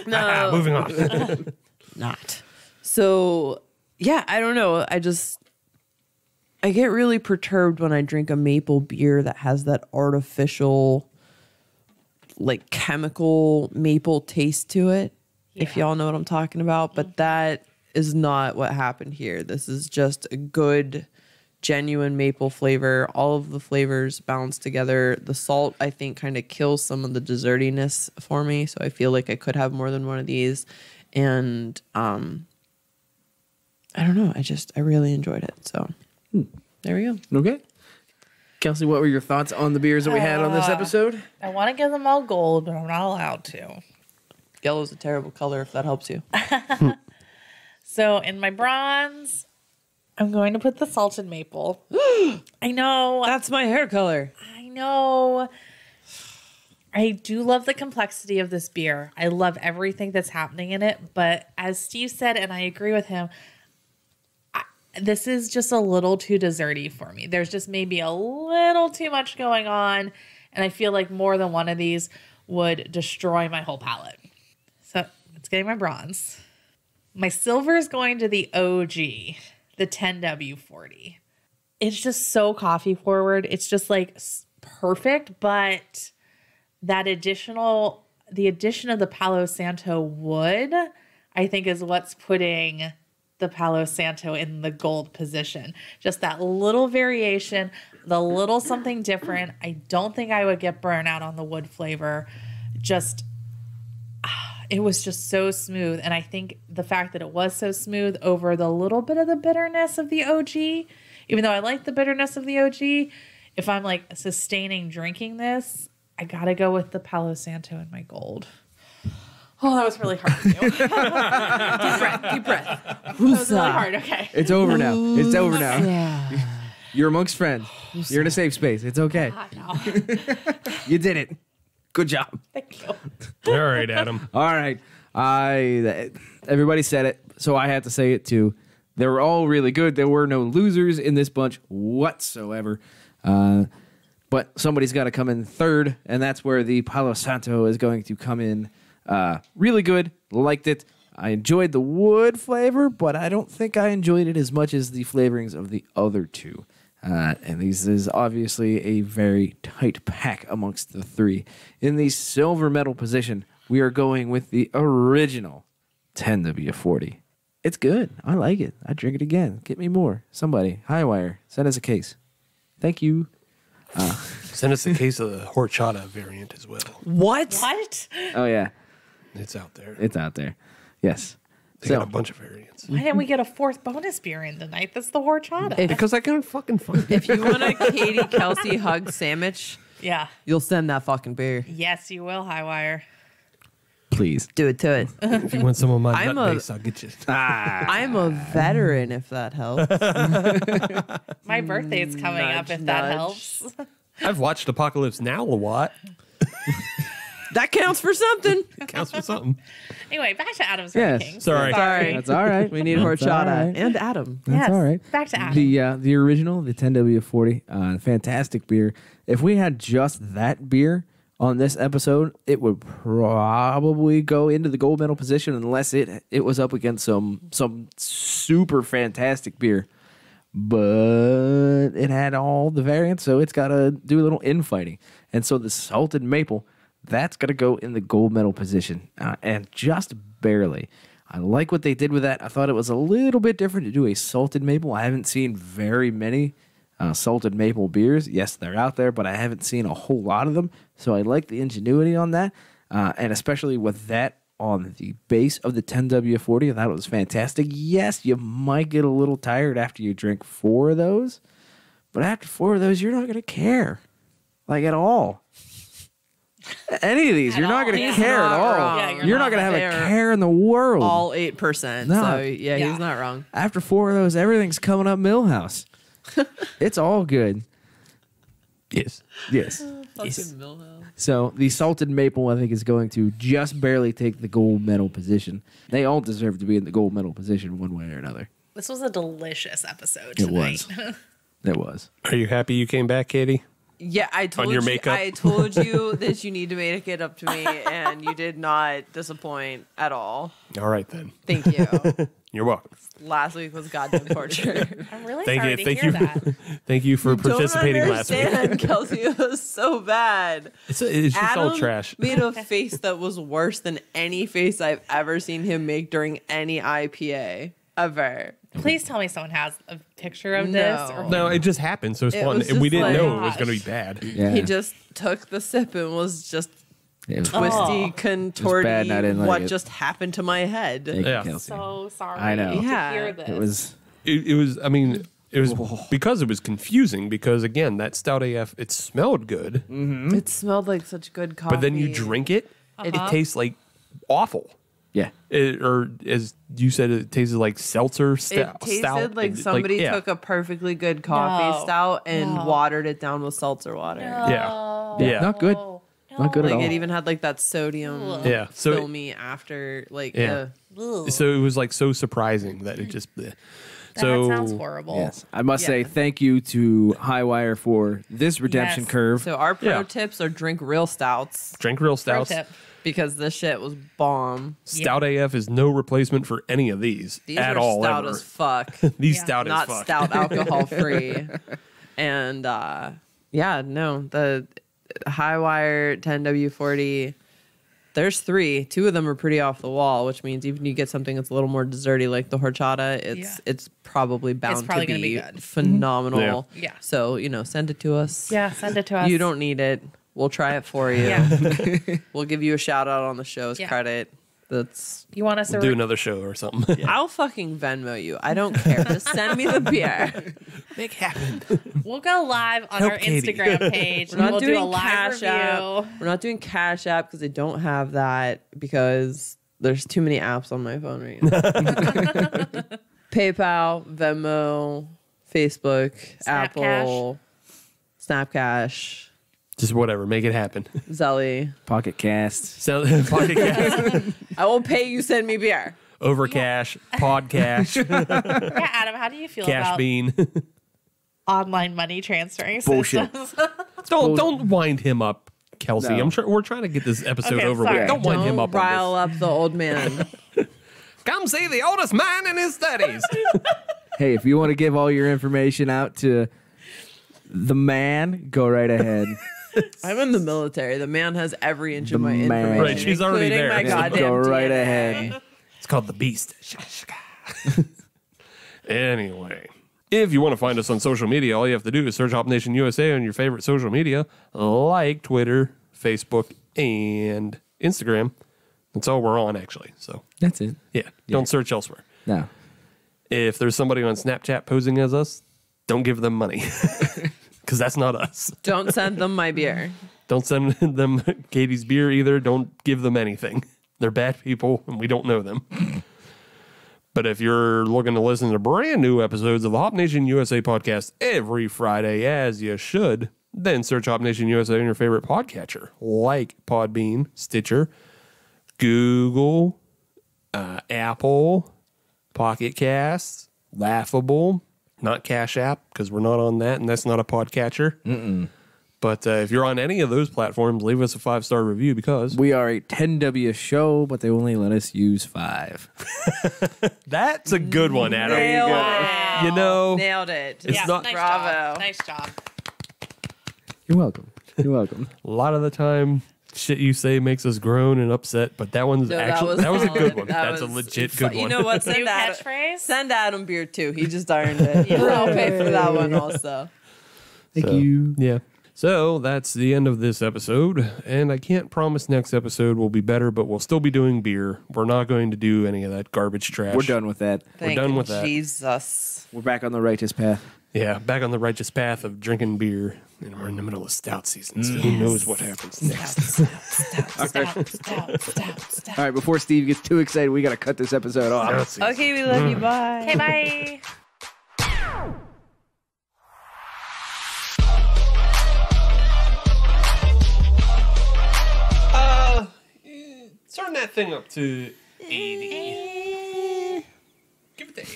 No. Moving on. Not. So yeah, I don't know. I get really perturbed when I drink a maple beer that has that artificial, like chemical maple taste to it. If y'all know what I'm talking about, but that is not what happened here. This is just a good, genuine maple flavor. All of the flavors balanced together. The salt, I think, kind of kills some of the dessertiness for me. So I feel like I could have more than one of these. And I don't know. I really enjoyed it. So there we go. Okay. Kelsey, what were your thoughts on the beers that we had on this episode? I want to give them all gold, but I'm not allowed to. Yellow's a terrible color, if that helps you. So in my bronze, I'm going to put the salted maple. I know. That's my hair color. I know. I do love the complexity of this beer. I love everything that's happening in it. But as Steve said, and I agree with him, this is just a little too desserty for me. There's just maybe a little too much going on. And I feel like more than one of these would destroy my whole palate. So it's getting my bronze. My silver is going to the OG, the 10W-40. It's just so coffee forward. It's just like perfect, but the addition of the Palo Santo wood, I think, is what's putting the Palo Santo in the gold position. Just that little variation, the little something different. I don't think I would get burnt out on the wood flavor. It was just so smooth. And I think the fact that it was so smooth over the little bit of the bitterness of the OG, even though I like the bitterness of the OG, if I'm like sustaining drinking this, I got to go with the Palo Santo in my gold. Oh, that was really hard to do. Deep breath. That was really hard. Okay. It's over now. It's over now. Yeah. You're amongst friends. You're in a safe space. It's okay. No. You did it. Good job. Thank you. All right, Adam. All right. Everybody said it, so I had to say it too. They were all really good. There were no losers in this bunch whatsoever. But somebody's got to come in third, and that's where the Palo Santo is going to come in. Really good. Liked it. I enjoyed the wood flavor, but I don't think I enjoyed it as much as the flavorings of the other two. And this is obviously a very tight pack amongst the three. In the silver medal position, we are going with the original 10W-40. It's good. I like it. I'd drink it again. Get me more. Somebody, Hi-Wire, send us a case. Thank you. Send us a case of the horchata variant as well. What? What? Oh, yeah. It's out there. It's out there. Yes. They got a bunch of variants. Why didn't we get a fourth bonus beer in tonight? That's the horchata. Because I couldn't fucking find it. If you want a Katie Kelsey hug sandwich, Yeah. you'll send that fucking beer. Yes, you will, Hi-Wire. Please. Do it to it. If you want some of my I'm nut a- base, I'll get you. I'm a veteran, if that helps. My birthday's coming up, if that nudge. helps. I've watched Apocalypse Now a lot. That counts for something. Counts for something. Anyway, back to Adam's Yes. ranking. Sorry. That's all right. We need That's all horchata right. and Adam. That's Yes, all right. back to Adam. The original, the 10W-40, fantastic beer. If we had just that beer on this episode, it would probably go into the gold medal position unless it was up against some super fantastic beer. But it had all the variants, so it's got to do a little infighting. And so the salted maple, that's going to go in the gold medal position, and just barely. I like what they did with that. I thought it was a little bit different to do a salted maple. I haven't seen very many salted maple beers. Yes, they're out there, but I haven't seen a whole lot of them. So I like the ingenuity on that, and especially with that on the base of the 10W-40. I thought it was fantastic. Yes, you might get a little tired after you drink 4 of those, but after 4 of those, you're not going to care, like at all. Any of these, you're not going to He's care at not all. wrong. Yeah, you're not going to have They're a care in the world. All 8%. No. So yeah, Yeah. he's not wrong. After 4 of those, everything's coming up Millhouse. It's all good. Yes. Yes. So the salted maple, I think, is going to just barely take the gold medal position. They all deserve to be in the gold medal position one way or another. This was a delicious episode It tonight. was. It was. Are you happy you came back, Katie? Yeah, I told your you. makeup? I told you that you need to make it up to me, and you did not disappoint at all. All right, then. Thank you. You're welcome. Last week was goddamn torture. I'm really Thank sorry you. to Thank hear you. that. Thank you for Don't participating last week. understand, Kelsey. It was so bad. It's just Adam all trash. made a face that was worse than any face I've ever seen him make during any IPA ever. Please tell me someone has a picture of this. No. Or No, it just happened, so it's It fun. was And we just didn't like- know it was going to be bad. Yeah. He just took the sip and was just It was twisty, Oh. contorty. bad and I didn't like What it. just happened to my head? Thank you, Yeah. Kelsey. so sorry I know. to Yeah. hear this. It was. It was, I mean, it was because it was confusing because, again, that Stout AF, it smelled good, It smelled like such good coffee. but then you drink it, it tastes like awful. Yeah. Or as you said, it tasted like seltzer It stout. tasted like somebody yeah. took a perfectly good coffee No. stout and No. watered it down with seltzer water. Yeah. Yeah. Not good. Not good at Like all. it even had like that sodium Yeah. So, filmy after like Yeah. so it was like so surprising that it just. bleh. That So sounds horrible. Yes. I must say Yeah. thank you to Hi-Wire for this redemption Yes. curve. so our pro Yeah. tips are drink real stouts drink real Pro stouts. tip. because this shit was bomb. Stout AF is no replacement for any of these, These at are all. stout Ever. as fuck. These Yeah. stout Not as fuck. stout alcohol free. And yeah, no, the Hi-Wire 10W-40. There's 3. 2 of them are pretty off the wall, which means even you get something that's a little more desserty like the horchata, it's probably bound probably to gonna be be good. phenomenal. Yeah. So, send it to us. Yeah, send it to us. You don't need it. We'll try it for you. Yeah. We'll give you a shout out on the show's Yeah. credit. That's You want us to Do another show or something. I'll fucking Venmo you. I don't care. Just send me the beer. Make happen. We'll go live on Help our Katie. Instagram page. We're and not we'll do doing a live Cash review. App. We're not doing Cash App because I don't have that because there's too many apps on my phone right now. PayPal, Venmo, Facebook, Apple, Snapcash, Just whatever. Make it happen. Zelly. Pocket Cast. So, Pocket Cast, I will pay you. Send me beer. Overcash, Podcash, Yeah, Adam, how do you feel Cash about Bean. online money transferring Bullshit. systems? Don't wind him up, Kelsey. No. We're trying to get this episode Okay, over sorry. with. Don't wind him Don't up rile on up the old man. this. Come see the oldest man in his 30s. Hey, if you want to give all your information out to the man, go right ahead. I'm in the military. The man has every inch of The my man. information. Right, she's already including there. My Yeah, goddamn go right DNA. ahead. It's called The Beast. Anyway, if you want to find us on social media, all you have to do is search Hop Nation USA on your favorite social media, like Twitter, Facebook, and Instagram. That's all we're on, actually. So, That's it. yeah, don't search elsewhere. No. If there's somebody on Snapchat posing as us, don't give them money because that's not us. Don't send them my beer. Don't send them Katie's beer either. Don't give them anything. They're bad people and we don't know them. But if you're looking to listen to brand new episodes of the Hop Nation USA podcast every Friday, as you should, then search Hop Nation USA on your favorite podcatcher, like Podbean, Stitcher, Google, Apple, Pocket Casts, Laughable, not Cash App, because we're not on that, and that's not a podcatcher. But if you're on any of those platforms, leave us a 5-star review because We are a 10W show, but they only let us use 5. that's a good one, Adam. Nailed Wow. You know, Nailed it. It's not- nice Bravo. job. Nice job. You're welcome. You're welcome. a lot of the time, shit you say makes us groan and upset, but that one's No, actually that was a good solid. one. That That's a was- legit good You one. know what? New catchphrase? Send Adam beer too. He just ironed it. I'll pay for that one also. Thank you. Yeah. So that's the end of this episode, and I can't promise next episode will be better, but we'll still be doing beer. We're not going to do any of that garbage trash. We're done with that. Thank done with that. Jesus. We're back on the righteous path. Yeah, back on the righteous path of drinking beer, and we're in the middle of stout season, so who knows what happens next. All right, before Steve gets too excited, we got to cut this episode off. Stout season. Okay, we love you. Bye. Okay, bye. Turn that thing up to 80. Give it to 80.